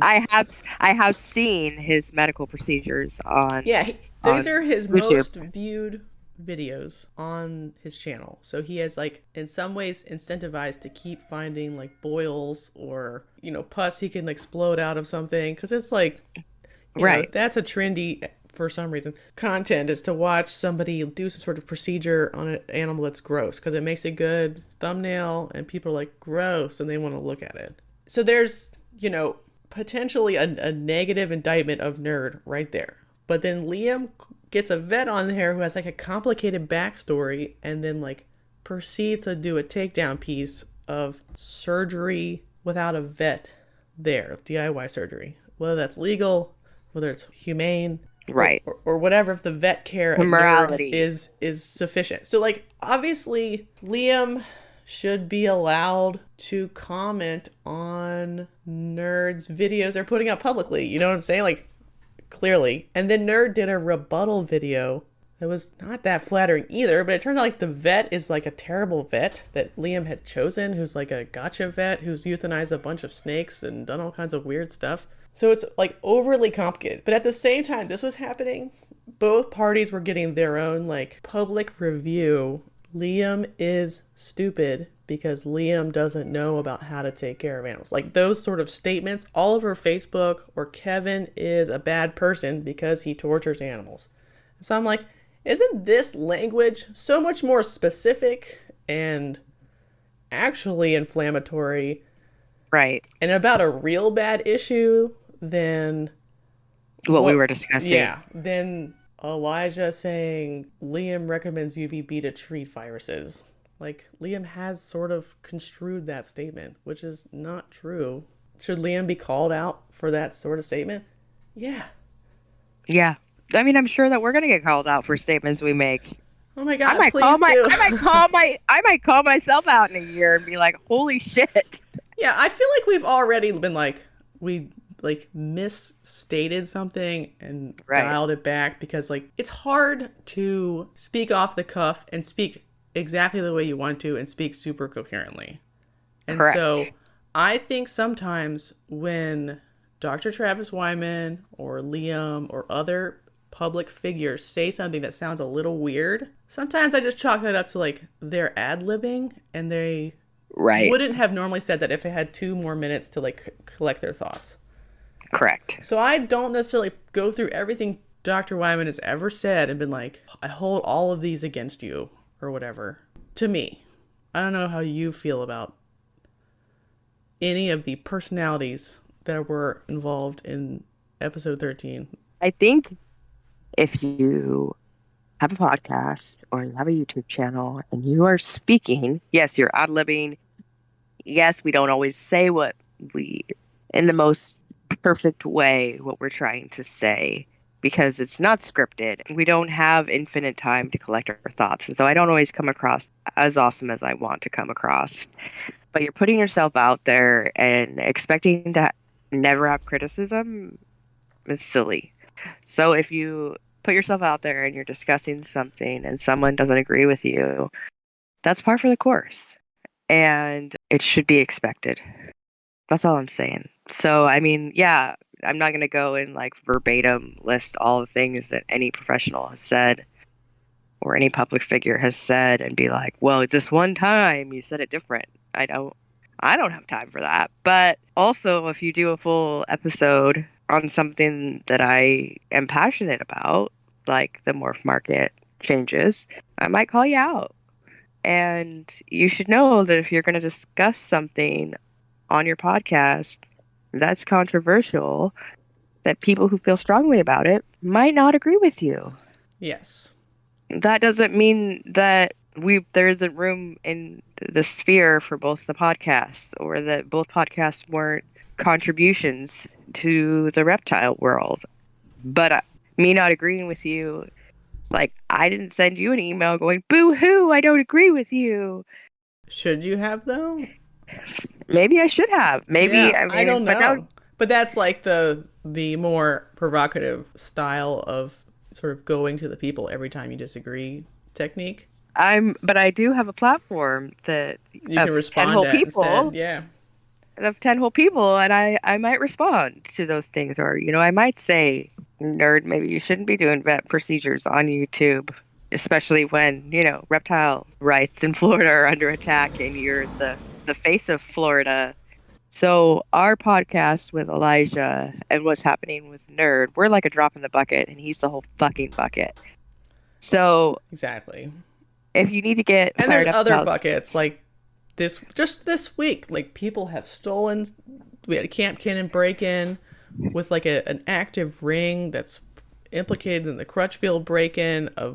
[SPEAKER 2] I have seen his medical procedures on.
[SPEAKER 1] Yeah, these are his
[SPEAKER 2] YouTube.
[SPEAKER 1] most viewed videos on his channel. So he has like in some ways incentivized to keep finding like boils or, you know, pus he can explode out of something, because it's like, you know, that's a trendy, for some reason, content is to watch somebody do some sort of procedure on an animal that's gross, because it makes a good thumbnail and people are like, gross, and they want to look at it. So there's, you know, potentially a negative indictment of nerd right there. But then Liam gets a vet on there who has like a complicated backstory and then like proceeds to do a takedown piece of surgery without a vet there, DIY surgery, whether that's legal, whether it's humane,
[SPEAKER 2] right,
[SPEAKER 1] or whatever, if the vet care of
[SPEAKER 2] morality
[SPEAKER 1] is sufficient. So like obviously Liam should be allowed to comment on nerds' videos they're putting out publicly. You know what I'm saying? Like, clearly. And then Nerd did a rebuttal video that was not that flattering either, but it turned out like the vet is like a terrible vet that Liam had chosen, who's like a gotcha vet who's euthanized a bunch of snakes and done all kinds of weird stuff. So it's like overly complicated. But at the same time this was happening, both parties were getting their own like public review. Liam is stupid because Liam doesn't know about how to take care of animals. Like those sort of statements all over Facebook, or Kevin is a bad person because he tortures animals. So I'm like, isn't this language so much more specific and actually inflammatory,
[SPEAKER 2] right,
[SPEAKER 1] and about a real bad issue than
[SPEAKER 2] what we were discussing?
[SPEAKER 1] Yeah, than Elijah saying Liam recommends UVB to treat viruses. Like, Liam has sort of construed that statement, which is not true. Should Liam be called out for that sort of statement? Yeah.
[SPEAKER 2] Yeah. I mean, I'm sure that we're gonna get called out for statements we make.
[SPEAKER 1] Oh my God!
[SPEAKER 2] I might call myself out in a year and be like, "Holy shit!"
[SPEAKER 1] Yeah, I feel like we've already been like, we like misstated something and dialed it back, because like it's hard to speak off the cuff and speak exactly the way you want to and speak super coherently. And so I think sometimes when Dr. Travis Wyman or Liam or other public figures say something that sounds a little weird, sometimes I just chalk that up to like they're ad-libbing, and they wouldn't have normally said that if it had 2 more minutes to like collect their thoughts.
[SPEAKER 2] Correct.
[SPEAKER 1] So I don't necessarily go through everything Dr. Wyman has ever said and been like, I hold all of these against you or whatever. To me, I don't know how you feel about any of the personalities that were involved in episode 13.
[SPEAKER 2] I think if you have a podcast or you have a YouTube channel and you are speaking, yes, you're ad-libbing. Yes, we don't always say what we, in the most perfect way, what we're trying to say, because it's not scripted. We don't have infinite time to collect our thoughts. And so I don't always come across as awesome as I want to come across. But you're putting yourself out there and expecting to never have criticism is silly. So if you put yourself out there and you're discussing something and someone doesn't agree with you, that's par for the course. And it should be expected. That's all I'm saying. So, I mean, yeah, I'm not going to go and like verbatim list all the things that any professional has said or any public figure has said and be like, well, it's this one time you said it different. I don't have time for that. But also, if you do a full episode on something that I am passionate about, like the morph market changes, I might call you out. And you should know that if you're going to discuss something on your podcast that's controversial, that people who feel strongly about it might not agree with you.
[SPEAKER 1] Yes.
[SPEAKER 2] That doesn't mean that there isn't room in the sphere for both the podcasts, or that both podcasts weren't contributions to the reptile world. But me not agreeing with you, like, I didn't send you an email going, boo-hoo, I don't agree with you.
[SPEAKER 1] Should you have, though?
[SPEAKER 2] Maybe I should have. Maybe,
[SPEAKER 1] yeah, I don't know. But that's like the more provocative style of sort of going to the people every time you disagree technique.
[SPEAKER 2] But I do have a platform that
[SPEAKER 1] You can
[SPEAKER 2] of 10
[SPEAKER 1] respond
[SPEAKER 2] whole
[SPEAKER 1] at
[SPEAKER 2] people,
[SPEAKER 1] instead. Yeah.
[SPEAKER 2] of 10 whole people, and I might respond to those things, or I might say, nerd, maybe you shouldn't be doing vet procedures on YouTube, especially when reptile rights in Florida are under attack, and you're the face of Florida. So our podcast with Elijah and what's happening with Nerd, we're like a drop in the bucket, and he's the whole fucking bucket. So
[SPEAKER 1] Exactly.
[SPEAKER 2] if you need to get
[SPEAKER 1] And
[SPEAKER 2] fired
[SPEAKER 1] there's
[SPEAKER 2] up
[SPEAKER 1] other
[SPEAKER 2] about
[SPEAKER 1] buckets, like this week, like people have stolen. We had a Camp Cannon break-in with like an active ring that's implicated in the Crutchfield break-in of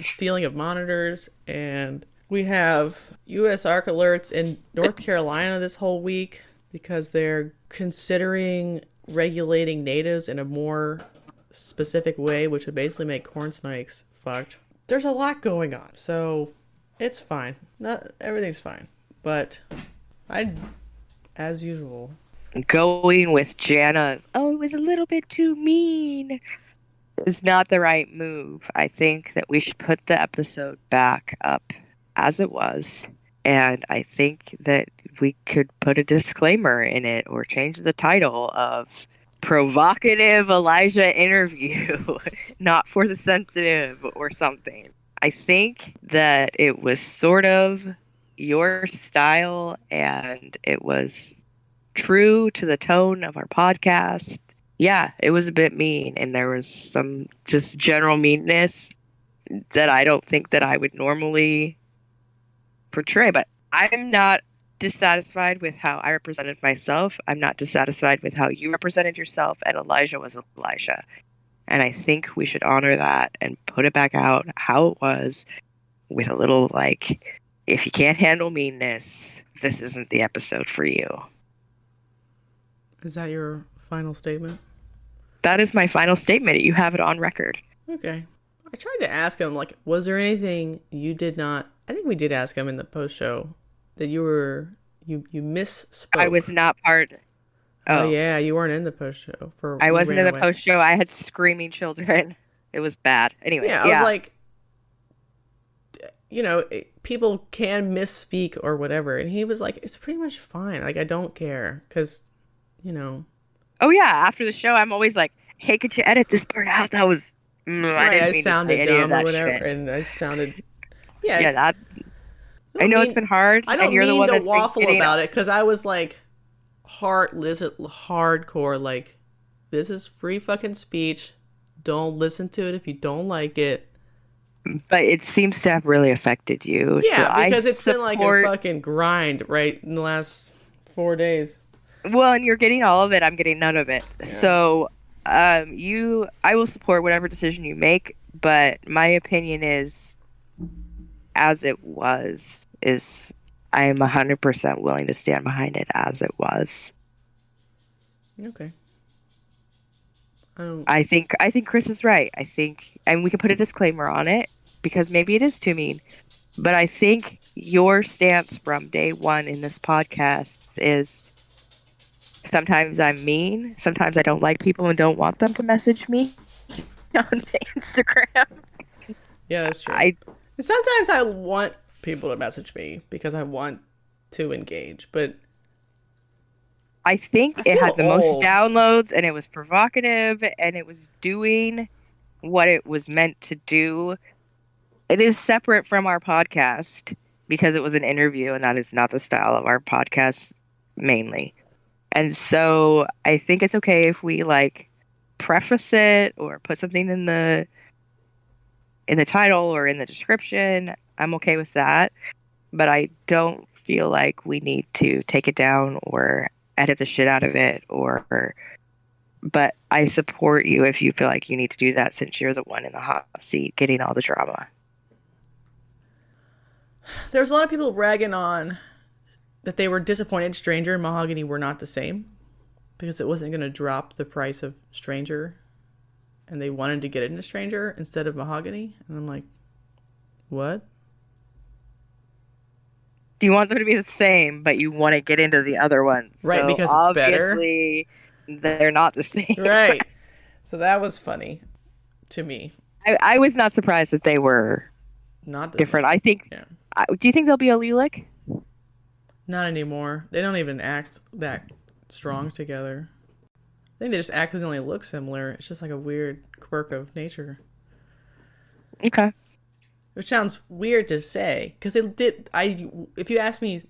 [SPEAKER 1] stealing of monitors, and we have U.S. ARC alerts in North Carolina this whole week because they're considering regulating natives in a more specific way, which would basically make corn snakes fucked. There's a lot going on, so it's fine. Not everything's fine, but as usual,
[SPEAKER 2] going with Jana's, oh, it was a little bit too mean, is not the right move. I think that we should put the episode back up as it was, and I think that we could put a disclaimer in it or change the title of provocative Elijah interview, not for the sensitive or something. I think that it was sort of your style, and it was true to the tone of our podcast. Yeah, it was a bit mean, and there was some just general meanness that I don't think that I would normally portray, but I'm not dissatisfied with how I represented myself. I'm not dissatisfied with how you represented yourself, and Elijah was Elijah. And I think we should honor that and put it back out how it was, with a little like, if you can't handle meanness, this isn't the episode for you.
[SPEAKER 1] Is that your final statement?
[SPEAKER 2] That is my final statement. You have it on record.
[SPEAKER 1] Okay. I tried to ask him, like, was there anything you did not... I think we did ask him in the post-show that you misspoke.
[SPEAKER 2] I was not part...
[SPEAKER 1] Oh, yeah, you weren't in the post-show.
[SPEAKER 2] I wasn't in the post-show. I had screaming children. It was bad. Anyway,
[SPEAKER 1] I was like, people can misspeak or whatever. And he was like, it's pretty much fine. Like, I don't care. Because,
[SPEAKER 2] Oh, yeah. After the show, I'm always like, hey, could you edit this part out? That was...
[SPEAKER 1] I sounded dumb or whatever. Shit. And I sounded... Yeah,
[SPEAKER 2] I know it's been hard.
[SPEAKER 1] I don't
[SPEAKER 2] and you're
[SPEAKER 1] mean
[SPEAKER 2] the one
[SPEAKER 1] to
[SPEAKER 2] that's
[SPEAKER 1] waffle about it, because I was like, hardcore, like, this is free fucking speech. Don't listen to it if you don't like it.
[SPEAKER 2] But it seems to have really affected you.
[SPEAKER 1] Yeah, so because it's been like a fucking grind right in the last 4 days.
[SPEAKER 2] Well, and you're getting all of it. I'm getting none of it. Yeah. So I will support whatever decision you make. But my opinion is, as it was, I am 100% willing to stand behind it as it was.
[SPEAKER 1] Okay.
[SPEAKER 2] I think Chris is right. I think, and we can put a disclaimer on it because maybe it is too mean, but I think your stance from day one in this podcast is sometimes I'm mean, sometimes I don't like people and don't want them to message me on Instagram.
[SPEAKER 1] Yeah, that's true. Sometimes I want people to message me because I want to engage, but
[SPEAKER 2] I think it had the most downloads, and it was provocative, and it was doing what it was meant to do. It is separate from our podcast because it was an interview, and that is not the style of our podcast mainly. And so I think it's okay if we like preface it or put something in the title or in the description. I'm okay with that, but I don't feel like we need to take it down or edit the shit out of it but I support you if you feel like you need to do that, since you're the one in the hot seat getting all the drama.
[SPEAKER 1] There's a lot of people ragging on that they were disappointed Stranger and Mahogany were not the same because it wasn't going to drop the price of Stranger, and they wanted to get it into Stranger instead of Mahogany. And I'm like, what?
[SPEAKER 2] Do you want them to be the same, but you want to get into the other ones?
[SPEAKER 1] Right,
[SPEAKER 2] so
[SPEAKER 1] because it's better.
[SPEAKER 2] Obviously, they're not the same.
[SPEAKER 1] Right. So that was funny. to me.
[SPEAKER 2] I was not surprised that they were
[SPEAKER 1] Not the
[SPEAKER 2] different.
[SPEAKER 1] same.
[SPEAKER 2] I think.
[SPEAKER 1] Yeah.
[SPEAKER 2] Do you think they'll be allelic?
[SPEAKER 1] Not anymore. They don't even act that strong together. I think they just accidentally look similar. It's just like a weird quirk of nature.
[SPEAKER 2] Okay.
[SPEAKER 1] Which sounds weird to say, because they did. If you asked me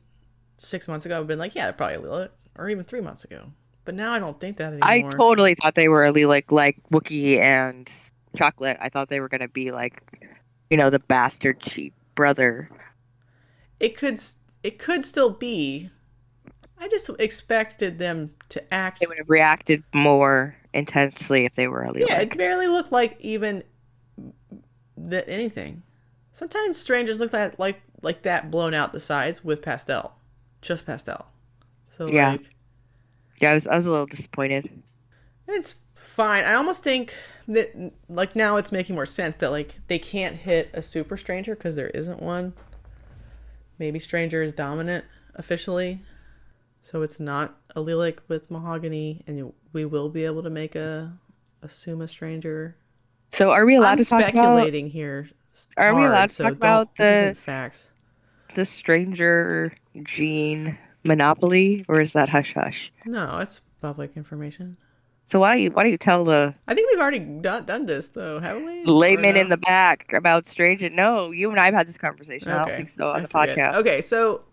[SPEAKER 1] 6 months ago, I've been like, yeah, they're probably allelic, or even 3 months ago. But now I don't think that
[SPEAKER 2] I
[SPEAKER 1] anymore.
[SPEAKER 2] totally thought they were allelic, like Wookiee and Chocolate. I thought they were gonna be like, the bastard cheap brother.
[SPEAKER 1] It could still be. I just expected them to act.
[SPEAKER 2] They would have reacted more intensely if they were allelic.
[SPEAKER 1] Yeah, it barely looked like even anything. Sometimes strangers look like that blown out the sides with pastel, just pastel. So
[SPEAKER 2] yeah, I was a little disappointed.
[SPEAKER 1] It's fine. I almost think that like now it's making more sense that like they can't hit a super stranger because there isn't one. Maybe stranger is dominant officially, so it's not allelic with Mahogany, and we will be able to make a Suma stranger.
[SPEAKER 2] So are we allowed
[SPEAKER 1] I'm
[SPEAKER 2] to talk
[SPEAKER 1] speculating here?
[SPEAKER 2] Are we allowed to talk about
[SPEAKER 1] this isn't facts.
[SPEAKER 2] The stranger gene monopoly, or is that hush hush?
[SPEAKER 1] No, it's public information.
[SPEAKER 2] So why do you tell the
[SPEAKER 1] I think we've already done this though, haven't we?
[SPEAKER 2] layman in the back about stranger? No, you and I have had this conversation.
[SPEAKER 1] Okay.
[SPEAKER 2] I don't think so on the
[SPEAKER 1] forget.
[SPEAKER 2] podcast.
[SPEAKER 1] Okay, so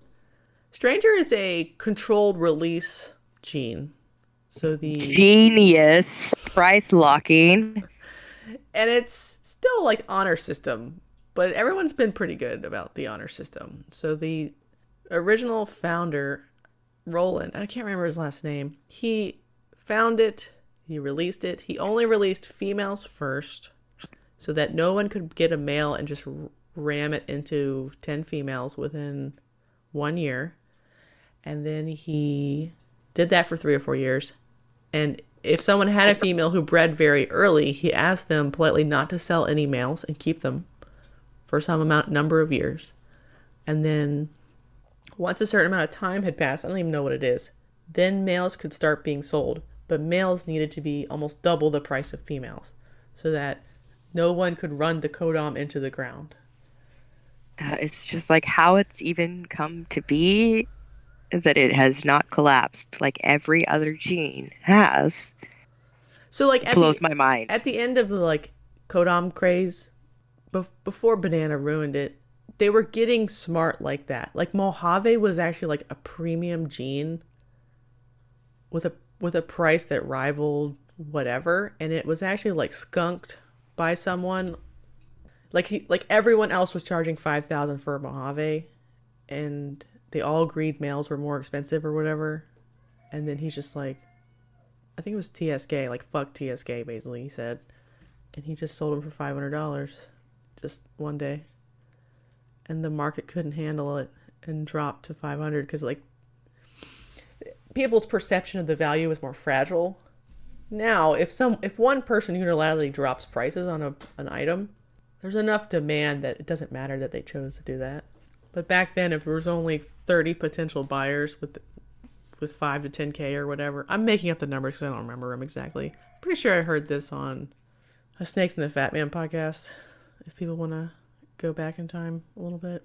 [SPEAKER 1] stranger is a controlled release gene. So the
[SPEAKER 2] genius price locking.
[SPEAKER 1] And it's still like honor system, but everyone's been pretty good about the honor system. So the original founder, Roland, I can't remember his last name. He found it, he released it. He only released females first so that no one could get a male and just ram it into 10 females within 1 year. And then he did that for 3 or 4 years. And if someone had a female who bred very early, he asked them politely not to sell any males and keep them for some number of years. And then once a certain amount of time had passed, I don't even know what it is, then males could start being sold. But males needed to be almost double the price of females so that no one could run the codom into the ground.
[SPEAKER 2] It's just like how it's even come to be that it has not collapsed like every other gene has.
[SPEAKER 1] So like
[SPEAKER 2] blows my mind.
[SPEAKER 1] At the end of the like codom craze, before Banana ruined it, they were getting smart like that. Like Mojave was actually like a premium gene with a price that rivaled whatever, and it was actually like skunked by someone. Like everyone else was charging $5,000 for a Mojave, and they all agreed males were more expensive or whatever. And then he's just like, I think it was TSK, like fuck TSK basically, he said. And he just sold them for $500 just one day. And the market couldn't handle it and dropped to 500 because like people's perception of the value is more fragile. Now, if one person unilaterally drops prices on an item, there's enough demand that it doesn't matter that they chose to do that. But back then, if there was only 30 potential buyers with 5 to 10K or whatever, I'm making up the numbers because I don't remember them exactly. Pretty sure I heard this on a Snakes and the Fat Man podcast, if people want to go back in time a little bit.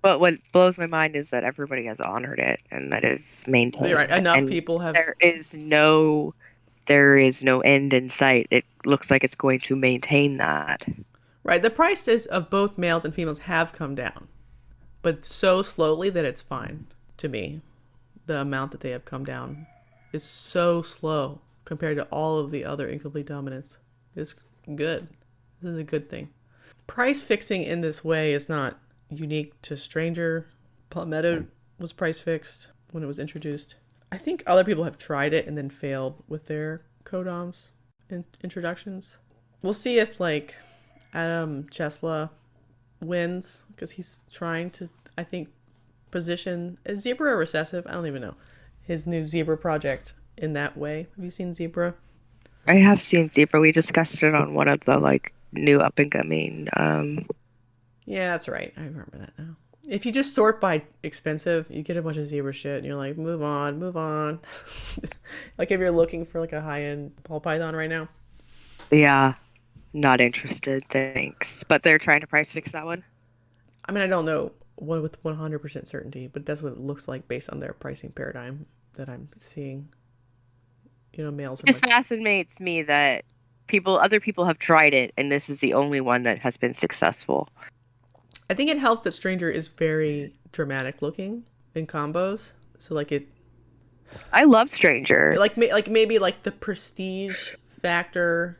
[SPEAKER 2] But what blows my mind is that everybody has honored it and that it's maintained.
[SPEAKER 1] You're right. Enough
[SPEAKER 2] and
[SPEAKER 1] people have.
[SPEAKER 2] There is no end in sight. It looks like it's going to maintain that.
[SPEAKER 1] Right. The prices of both males and females have come down, but so slowly that it's fine to me. The amount that they have come down is so slow compared to all of the other incomplete dominants. It's good. This is a good thing. Price fixing in this way is not unique to Stranger. Palmetto was price fixed when it was introduced. I think other people have tried it and then failed with their codoms introductions. We'll see if like Adam Chesla wins because he's trying to, I think, position is Zebra or Recessive? I don't even know. His new Zebra project in that way. Have you seen Zebra?
[SPEAKER 2] I have seen Zebra. We discussed it on one of the like new up and coming.
[SPEAKER 1] Yeah, that's right. I remember that now. If you just sort by expensive, you get a bunch of Zebra shit and you're like, move on. Like if you're looking for like a high-end ball python right now.
[SPEAKER 2] Yeah. Not interested, thanks. But they're trying to price fix that one.
[SPEAKER 1] I mean, I don't know what with 100% certainty, but that's what it looks like based on their pricing paradigm that I'm seeing. Males are
[SPEAKER 2] It just fascinates me that other people have tried it, and this is the only one that has been successful.
[SPEAKER 1] I think it helps that Stranger is very dramatic looking in combos. So
[SPEAKER 2] I love Stranger.
[SPEAKER 1] Maybe like the prestige factor.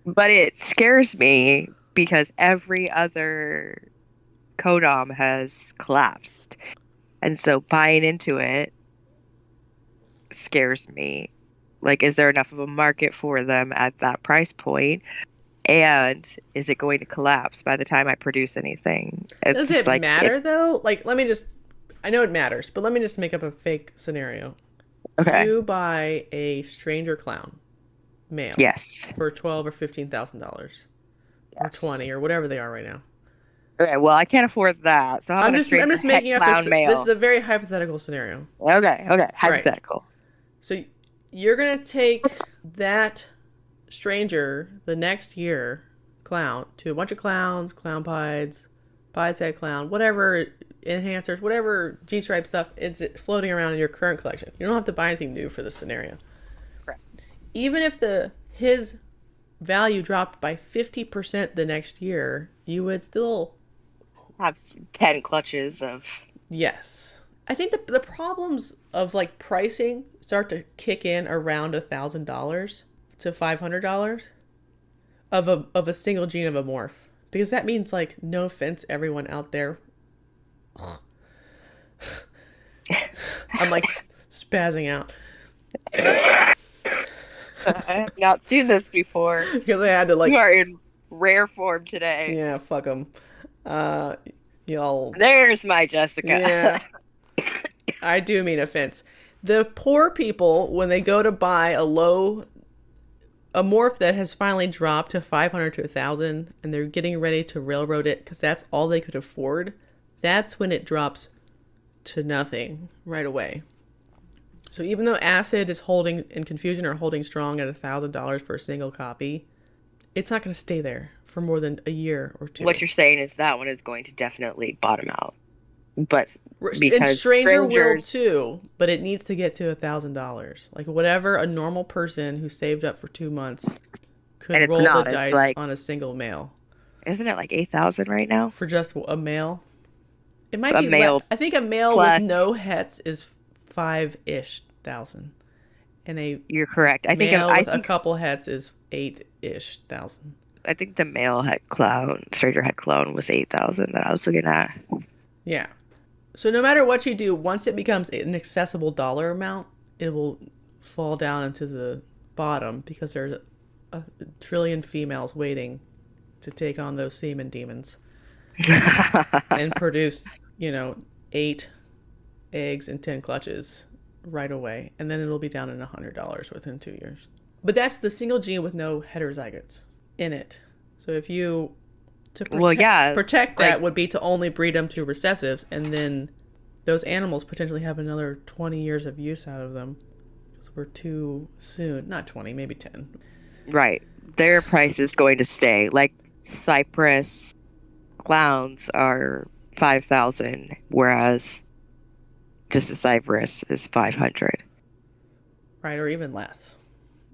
[SPEAKER 2] But it scares me because every other Kodam has collapsed. And so buying into it scares me. Like, is there enough of a market for them at that price point? And is it going to collapse by the time I produce anything?
[SPEAKER 1] Does it matter though? I know it matters, but let me just make up a fake scenario.
[SPEAKER 2] Okay.
[SPEAKER 1] You buy a Stranger Clown male.
[SPEAKER 2] Yes.
[SPEAKER 1] For $12,000 or $15,000. Or 20 or whatever they are right now.
[SPEAKER 2] Okay, well, I can't afford that. So I'm just making up
[SPEAKER 1] this is a very hypothetical scenario.
[SPEAKER 2] Okay. Hypothetical.
[SPEAKER 1] Right. So you're going to take that Stranger the next year clown to a bunch of clowns, clown pieds, pied head clown, whatever enhancers, whatever G-stripe stuff it's floating around in your current collection. You don't have to buy anything new for this scenario.
[SPEAKER 2] Correct.
[SPEAKER 1] Even if his value dropped by 50% the next year, you would still
[SPEAKER 2] have 10 clutches of...
[SPEAKER 1] Yes. I think the problems of pricing start to kick in around $1,000 to $500 of a single gene of a morph, because that means no offense everyone out there. I'm spazzing out.
[SPEAKER 2] I have not seen this before.
[SPEAKER 1] Because I had to
[SPEAKER 2] You are in rare form today.
[SPEAKER 1] Yeah, fuck them. Y'all.
[SPEAKER 2] There's my Jessica.
[SPEAKER 1] Yeah. I do mean offense. The poor people, when they go to buy a morph that has finally dropped to 500 to 1,000, and they're getting ready to railroad it because that's all they could afford, that's when it drops to nothing right away. So even though Acid is holding, and Confusion are holding strong at $1,000 for a single copy, it's not going to stay there for more than a year or two.
[SPEAKER 2] What you're saying is that one is going to definitely bottom out. But
[SPEAKER 1] and Stranger will too, but it needs to get to $1,000. Whatever a normal person who saved up for 2 months could roll the dice on a single male.
[SPEAKER 2] Isn't it 8,000 right now?
[SPEAKER 1] For just a male? It might be male. I think a male with no hets is 5-ish thousand. And
[SPEAKER 2] you're correct. I think
[SPEAKER 1] a couple hets is 8-ish thousand.
[SPEAKER 2] I think the male head clown, Stranger head clown, was 8,000 that I was looking at.
[SPEAKER 1] Yeah. So no matter what you do, once it becomes an accessible dollar amount, it will fall down into the bottom because there's a trillion females waiting to take on those semen demons and produce, 8 eggs and 10 clutches right away. And then it'll be down in $100 within 2 years. But that's the single gene with no heterozygotes in it. So if you... protect that would be to only breed them to recessives, and then those animals potentially have another 20 years of use out of them because we're too soon. Not 20, maybe 10.
[SPEAKER 2] Right. Their price is going to stay. Cypress clowns are 5,000, whereas just a Cypress is 500.
[SPEAKER 1] Right, or even less.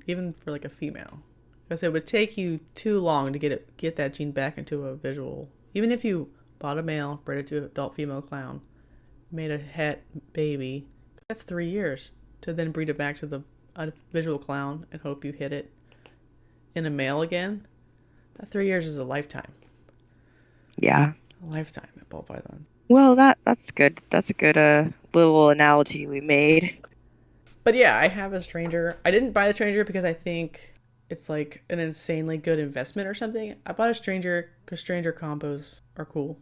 [SPEAKER 1] Even for a female. Because it would take you too long to get that gene back into a visual. Even if you bought a male, bred it to an adult female clown, made a het baby, that's 3 years to then breed it back to a visual clown and hope you hit it in a male again. That 3 years is a lifetime.
[SPEAKER 2] Yeah.
[SPEAKER 1] A lifetime at ball python.
[SPEAKER 2] Well, that's good. That's a good little analogy we made.
[SPEAKER 1] But yeah, I have a Stranger. I didn't buy the Stranger because I think it's an insanely good investment or something. I bought a Stranger because Stranger combos are cool.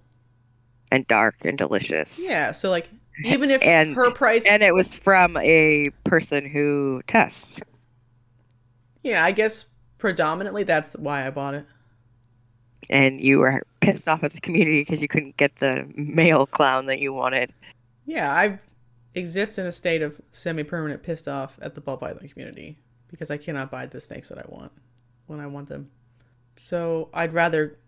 [SPEAKER 2] And dark and delicious.
[SPEAKER 1] Yeah, so even if her price...
[SPEAKER 2] And it was from a person who tests.
[SPEAKER 1] Yeah, I guess predominantly that's why I bought it.
[SPEAKER 2] And you were pissed off at the community because you couldn't get the male clown that you wanted.
[SPEAKER 1] Yeah, I exist in a state of semi-permanent pissed off at the ball python community. Because I cannot buy the snakes that I want when I want them. So I'd rather,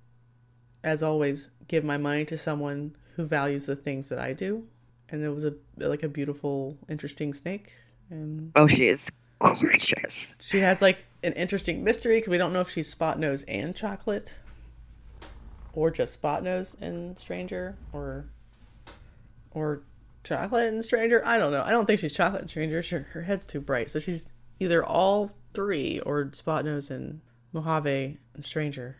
[SPEAKER 1] as always, give my money to someone who values the things that I do. And it was a beautiful, interesting snake. And
[SPEAKER 2] Oh, she is gorgeous.
[SPEAKER 1] she has like an interesting mystery because we don't know if she's spot nose and chocolate, or just spot nose and stranger, or chocolate and stranger. I don't know. I don't think she's chocolate and stranger. Her head's too bright, so she's either all three or spot nose and Mojave and stranger.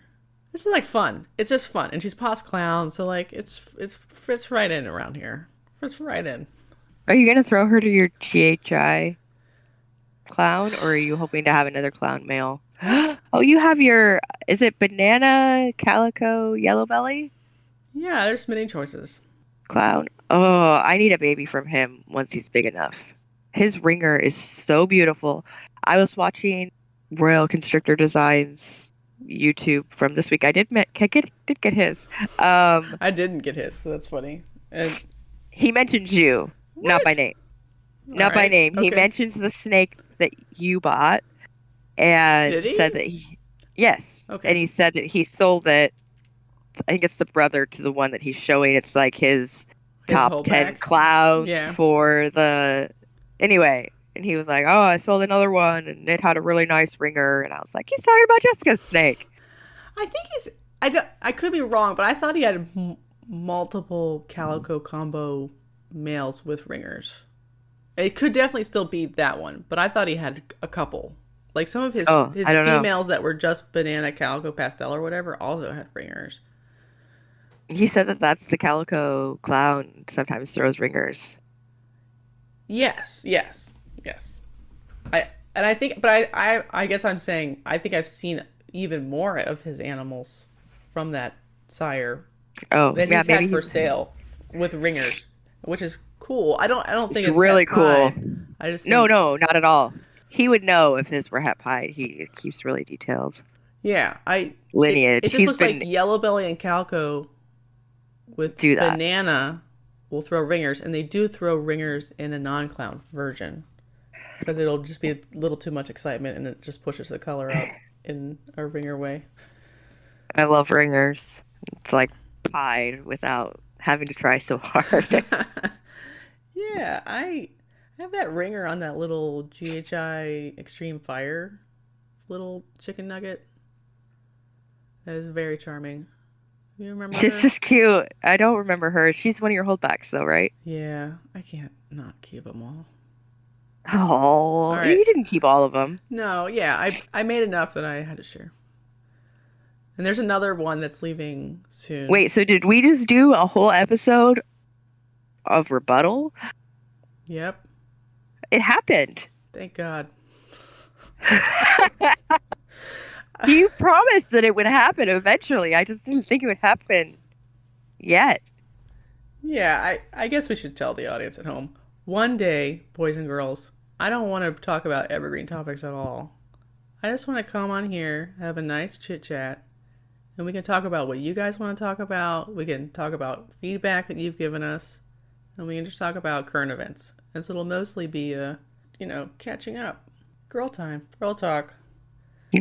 [SPEAKER 1] This is like fun. It's just fun, and she's pos clown, so like it fits right in around here. Fits right in.
[SPEAKER 2] Are you gonna throw her to your GHI clown, or are you hoping to have another clown male? Oh, you have your, is it banana, calico, yellow belly
[SPEAKER 1] Yeah, there's many choices.
[SPEAKER 2] clown? Oh, I need a baby from him once he's big enough. His ringer is so beautiful. I was watching Royal Constrictor Designs YouTube from this week. I did get his.
[SPEAKER 1] I didn't get his, so that's funny. And
[SPEAKER 2] He mentions you, not by
[SPEAKER 1] What?
[SPEAKER 2] name.
[SPEAKER 1] all
[SPEAKER 2] Not by
[SPEAKER 1] right,
[SPEAKER 2] name. He
[SPEAKER 1] okay.
[SPEAKER 2] mentions the snake that you bought, and
[SPEAKER 1] Did he?
[SPEAKER 2] said that yes.
[SPEAKER 1] Okay.
[SPEAKER 2] And he said that he sold it. I think it's the brother to the one that he's showing. It's like his top 10
[SPEAKER 1] Holdback?
[SPEAKER 2] clowns
[SPEAKER 1] Yeah.
[SPEAKER 2] for the. Anyway, and he was like, "Oh, I sold another one, and it had a really nice ringer." And I was like, "He's talking about Jessica's snake."
[SPEAKER 1] I think he's. I could be wrong, but I thought he had multiple calico combo males with ringers. It could definitely still be that one, but I thought he had a couple. Like some of his
[SPEAKER 2] Oh, I don't know.
[SPEAKER 1] females that were just banana calico pastel or whatever also had ringers.
[SPEAKER 2] He said that that's the Calico Clown sometimes throws ringers.
[SPEAKER 1] Yes. I think, but I guess I'm saying I think I've seen even more of his animals from that sire
[SPEAKER 2] Oh,
[SPEAKER 1] that
[SPEAKER 2] yeah,
[SPEAKER 1] he's
[SPEAKER 2] maybe
[SPEAKER 1] had for
[SPEAKER 2] he's-
[SPEAKER 1] sale with ringers, which is cool. I don't think
[SPEAKER 2] It's
[SPEAKER 1] it's
[SPEAKER 2] really
[SPEAKER 1] that high.
[SPEAKER 2] cool.
[SPEAKER 1] I just
[SPEAKER 2] No,
[SPEAKER 1] think,
[SPEAKER 2] not at all. He would know if his were hep high. He keeps really detailed
[SPEAKER 1] yeah,
[SPEAKER 2] lineage.
[SPEAKER 1] It just
[SPEAKER 2] He's
[SPEAKER 1] looks
[SPEAKER 2] been
[SPEAKER 1] like yellow belly and calico with
[SPEAKER 2] Do that.
[SPEAKER 1] banana will throw ringers, and they do throw ringers in a non-clown version because it'll just be a little too much excitement, and it just pushes the color up in a ringer way.
[SPEAKER 2] I love ringers. It's like pied without having to try so hard.
[SPEAKER 1] Yeah, I have that ringer on that little GHI Extreme Fire little chicken nugget. That is very charming. You remember
[SPEAKER 2] This
[SPEAKER 1] her?
[SPEAKER 2] is cute. I don't remember her. She's one of your holdbacks, though, right?
[SPEAKER 1] Yeah, I can't not keep them all.
[SPEAKER 2] Oh,
[SPEAKER 1] right.
[SPEAKER 2] you didn't keep all of them.
[SPEAKER 1] No, yeah, I made enough that I had to share. And there's another one that's leaving soon.
[SPEAKER 2] Wait, so did we just do a whole episode of rebuttal?
[SPEAKER 1] Yep.
[SPEAKER 2] It happened.
[SPEAKER 1] Thank God.
[SPEAKER 2] You promised that it would happen eventually. I just didn't think it would happen yet.
[SPEAKER 1] Yeah, I guess we should tell the audience at home. One day, boys and girls, I don't want to talk about Evergreen Topics at all. I just want to come on here, have a nice chit chat, and we can talk about what you guys want to talk about. We can talk about feedback that you've given us, and we can just talk about current events. And so it'll mostly be, catching up. Girl time. Girl talk.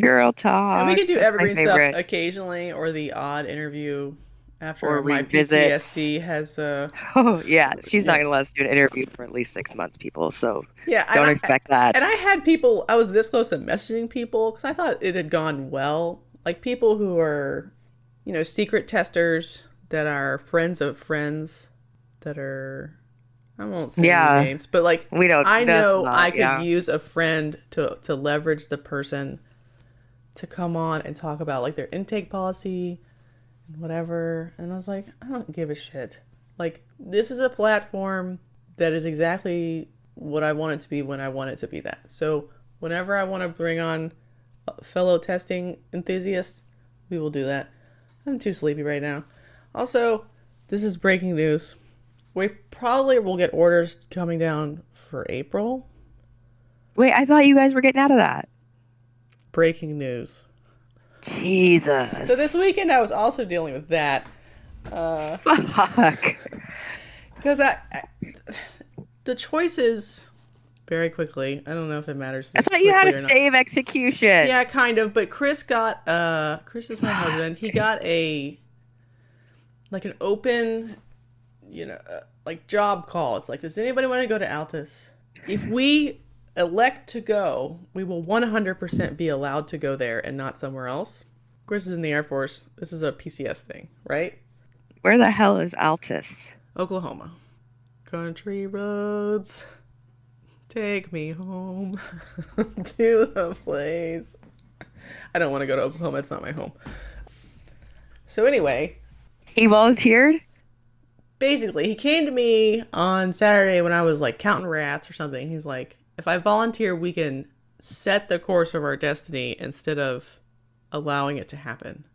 [SPEAKER 2] Girl talk.
[SPEAKER 1] And we can do
[SPEAKER 2] That's my
[SPEAKER 1] evergreen stuff
[SPEAKER 2] favorite.
[SPEAKER 1] occasionally, or the odd interview after
[SPEAKER 2] Or
[SPEAKER 1] my
[SPEAKER 2] revisits.
[SPEAKER 1] PTSD has.
[SPEAKER 2] Oh, yeah. She's not going to let us do an interview for at least 6 months, people. So
[SPEAKER 1] Yeah,
[SPEAKER 2] don't expect that.
[SPEAKER 1] And I had people. I was this close to messaging people because I thought it had gone well. Like people who are, secret testers that are friends of friends that are. I won't say
[SPEAKER 2] Yeah.
[SPEAKER 1] any names, but like
[SPEAKER 2] We don't.
[SPEAKER 1] I
[SPEAKER 2] that's
[SPEAKER 1] know
[SPEAKER 2] not-
[SPEAKER 1] I could
[SPEAKER 2] yeah.
[SPEAKER 1] use a friend to leverage the person to come on and talk about like their intake policy and whatever. And I was like, I don't give a shit. Like this is a platform that is exactly what I want it to be when I want it to be that. So whenever I want to bring on fellow testing enthusiasts, we will do that. I'm too sleepy right now. Also, this is breaking news. We probably will get orders coming down for April.
[SPEAKER 2] Wait, I thought you guys were getting out of that.
[SPEAKER 1] Breaking news.
[SPEAKER 2] Jesus.
[SPEAKER 1] So this weekend I was also dealing with that.
[SPEAKER 2] Fuck.
[SPEAKER 1] Because the choices very quickly. I don't know if it matters.
[SPEAKER 2] I thought you had a stay of execution.
[SPEAKER 1] Yeah, kind of. But Chris is my husband. He got an open, like job call. It's like, does anybody want to go to Altus? If we elect to go, we will 100% be allowed to go there and not somewhere else. Chris is in the Air Force. This is a PCS thing, right?
[SPEAKER 2] Where the hell is Altus?
[SPEAKER 1] Oklahoma. Country roads, take me home to the place. I don't want to go to Oklahoma. It's not my home. So anyway.
[SPEAKER 2] He volunteered?
[SPEAKER 1] Basically, he came to me on Saturday when I was like counting rats or something. He's like, if I volunteer, we can set the course of our destiny instead of allowing it to happen.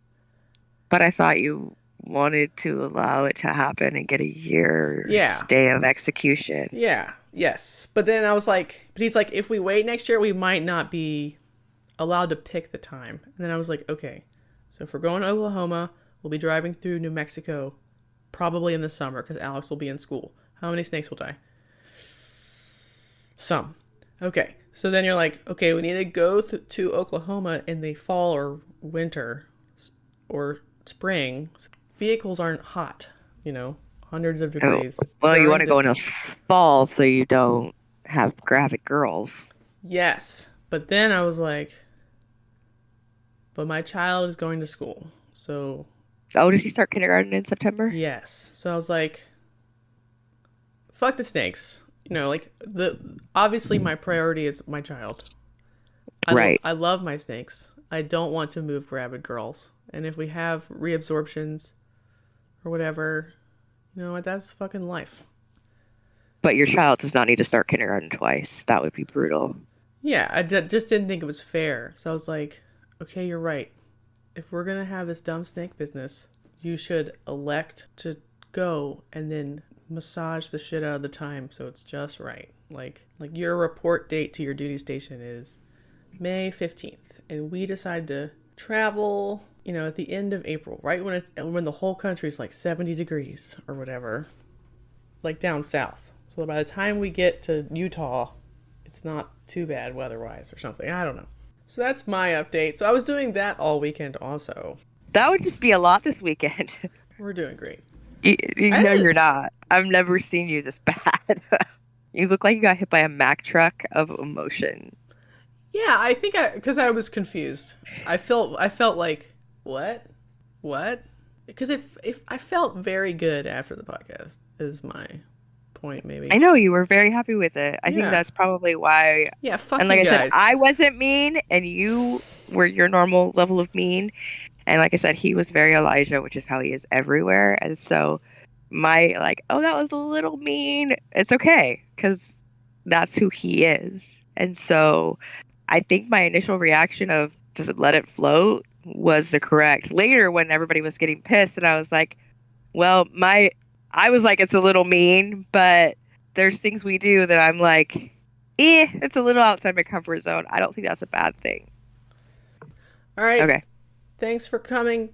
[SPEAKER 2] But I thought you wanted to allow it to happen and get a year stay of execution.
[SPEAKER 1] Yeah, yes. But then I was like, but he's like, if we wait next year, we might not be allowed to pick the time. And then I was like, okay, so if we're going to Oklahoma, we'll be driving through New Mexico probably in the summer because Alex will be in school. How many snakes will die? Some. Okay, so then you're like, okay, we need to go to Oklahoma in the fall or winter or spring. Vehicles aren't hot, hundreds of degrees.
[SPEAKER 2] Oh, well, you want to go in the fall so you don't have graphic girls.
[SPEAKER 1] Yes, but then I was like, but my child is going to school, so...
[SPEAKER 2] Oh, does he start kindergarten in September?
[SPEAKER 1] Yes. So I was like, fuck the snakes. Obviously my priority is my child. I love my snakes. I don't want to move rabid girls. And if we have reabsorptions or whatever, you know what, that's fucking life.
[SPEAKER 2] But your child does not need to start kindergarten twice. That would be brutal.
[SPEAKER 1] Yeah, I just didn't think it was fair. So I was like, okay, you're right. If we're going to have this dumb snake business, you should elect to go and then massage the shit out of the time so it's just right. Like your report date to your duty station is May 15th. And we decide to travel, at the end of April, right when the whole country is like 70 degrees or whatever, like down south. So by the time we get to Utah, it's not too bad weather-wise or something. I don't know. So that's my update. So I was doing that all weekend also.
[SPEAKER 2] That would just be a lot this weekend.
[SPEAKER 1] We're doing great.
[SPEAKER 2] You're not. I've never seen you this bad. You look like you got hit by a Mack truck of emotion.
[SPEAKER 1] Yeah, I think because I was confused. I felt like, what? Because if I felt very good after the podcast is my point, maybe.
[SPEAKER 2] I know you were very happy with it. I think that's probably why.
[SPEAKER 1] Yeah, fuck
[SPEAKER 2] and like
[SPEAKER 1] you guys.
[SPEAKER 2] I said, I wasn't mean, and you were your normal level of mean. And like I said, he was very Elijah, which is how he is everywhere. And so my that was a little mean. It's okay because that's who he is. And so I think my initial reaction of just let it float was the correct. Later, when everybody was getting pissed, and I was like, well, I was like, it's a little mean, but there's things we do that I'm like, it's a little outside my comfort zone. I don't think that's a bad thing.
[SPEAKER 1] All right.
[SPEAKER 2] Okay.
[SPEAKER 1] Thanks for coming.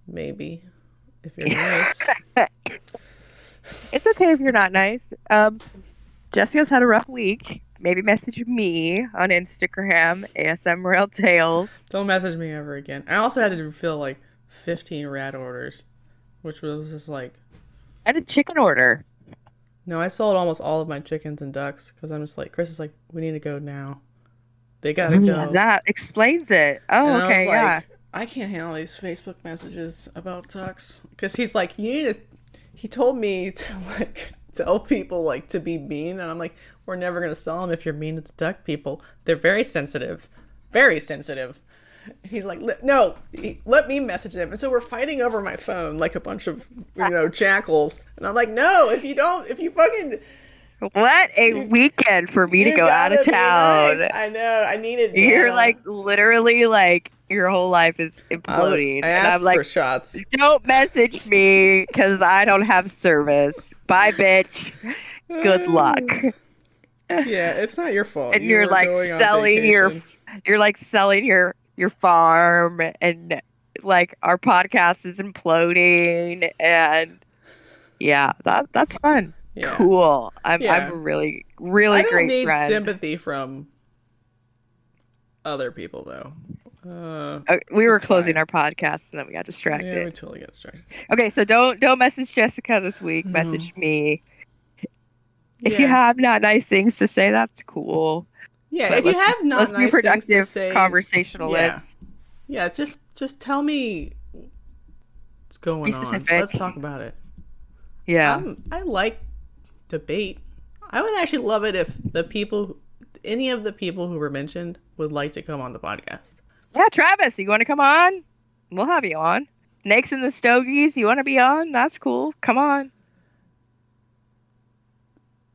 [SPEAKER 1] Maybe. If you're nice.
[SPEAKER 2] It's okay if you're not nice. Jessica's had a rough week. Maybe message me on Instagram, ASM Royal Tails.
[SPEAKER 1] Don't message me ever again. I also had to fill 15 rat orders, which was just like...
[SPEAKER 2] I had a chicken order.
[SPEAKER 1] No, I sold almost all of my chickens and ducks because I'm just like, Chris is like, we need to go now. They gotta go.
[SPEAKER 2] That explains it. Oh,
[SPEAKER 1] and
[SPEAKER 2] okay, yeah.
[SPEAKER 1] I can't handle these Facebook messages about ducks because he's like, he told me to tell people to be mean, and I'm like, we're never gonna sell them if you're mean to the duck people. They're very sensitive. And he's like, no, let me message him. And so we're fighting over my phone like a bunch of jackals. And I'm like, no, if you fucking...
[SPEAKER 2] What a weekend for me to go out of town.
[SPEAKER 1] Nice. I know. I needed Jana.
[SPEAKER 2] You're literally your whole life is imploding.
[SPEAKER 1] I asked
[SPEAKER 2] and I'm like,
[SPEAKER 1] for shots.
[SPEAKER 2] Don't message me because I don't have service. Bye, bitch. Good luck.
[SPEAKER 1] Yeah, it's not your fault.
[SPEAKER 2] And you're selling your farm, and our podcast is imploding, and yeah, that's fun.
[SPEAKER 1] Yeah.
[SPEAKER 2] Cool. I'm
[SPEAKER 1] Yeah.
[SPEAKER 2] a really, really
[SPEAKER 1] I don't
[SPEAKER 2] great
[SPEAKER 1] need
[SPEAKER 2] friend.
[SPEAKER 1] sympathy from other people, though.
[SPEAKER 2] We were
[SPEAKER 1] it's
[SPEAKER 2] closing
[SPEAKER 1] fine.
[SPEAKER 2] our podcast and then we got
[SPEAKER 1] Yeah,
[SPEAKER 2] distracted.
[SPEAKER 1] we totally got distracted.
[SPEAKER 2] Okay, so don't message Jessica this week.
[SPEAKER 1] No.
[SPEAKER 2] Message me. If
[SPEAKER 1] Yeah.
[SPEAKER 2] you have not nice things to say, that's cool.
[SPEAKER 1] Yeah,
[SPEAKER 2] But
[SPEAKER 1] if you have not
[SPEAKER 2] let's be
[SPEAKER 1] nice things to
[SPEAKER 2] productive
[SPEAKER 1] say,
[SPEAKER 2] conversationalists.
[SPEAKER 1] yeah, just tell me what's going
[SPEAKER 2] Be
[SPEAKER 1] on.
[SPEAKER 2] specific.
[SPEAKER 1] Let's talk about it.
[SPEAKER 2] Yeah.
[SPEAKER 1] I like debate. I would actually love it if any of the people who were mentioned would like to come on the podcast.
[SPEAKER 2] Yeah, Travis, you want to come on? We'll have you on. Nakes and the Stogies, you want to be on? That's cool. Come on.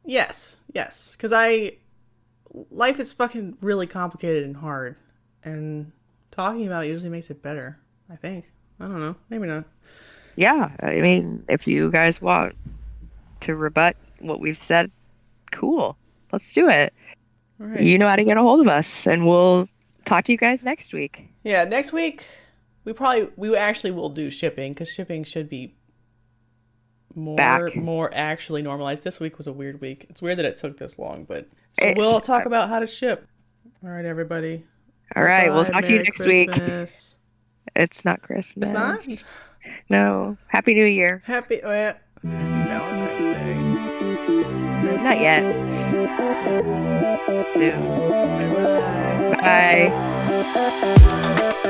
[SPEAKER 1] Yes, because life is fucking really complicated and hard, and talking about it usually makes it better, I think. I don't know, maybe not.
[SPEAKER 2] Yeah, I mean, if you guys want to rebut what we've said, cool. Let's do it.
[SPEAKER 1] All right.
[SPEAKER 2] You know how to get a hold of us, and we'll talk to you guys next week.
[SPEAKER 1] Yeah, next week we actually will do shipping, because shipping should be more actually normalized. This week was a weird week. It's weird that it took this long, but we'll talk about how to ship. All right, everybody.
[SPEAKER 2] All right, we'll talk to you
[SPEAKER 1] Merry
[SPEAKER 2] next
[SPEAKER 1] Christmas.
[SPEAKER 2] week. It's not Christmas.
[SPEAKER 1] It's not?
[SPEAKER 2] No. Happy New Year.
[SPEAKER 1] Happy Valentine's Day.
[SPEAKER 2] Not yet. Soon.
[SPEAKER 1] Bye.
[SPEAKER 2] Bye.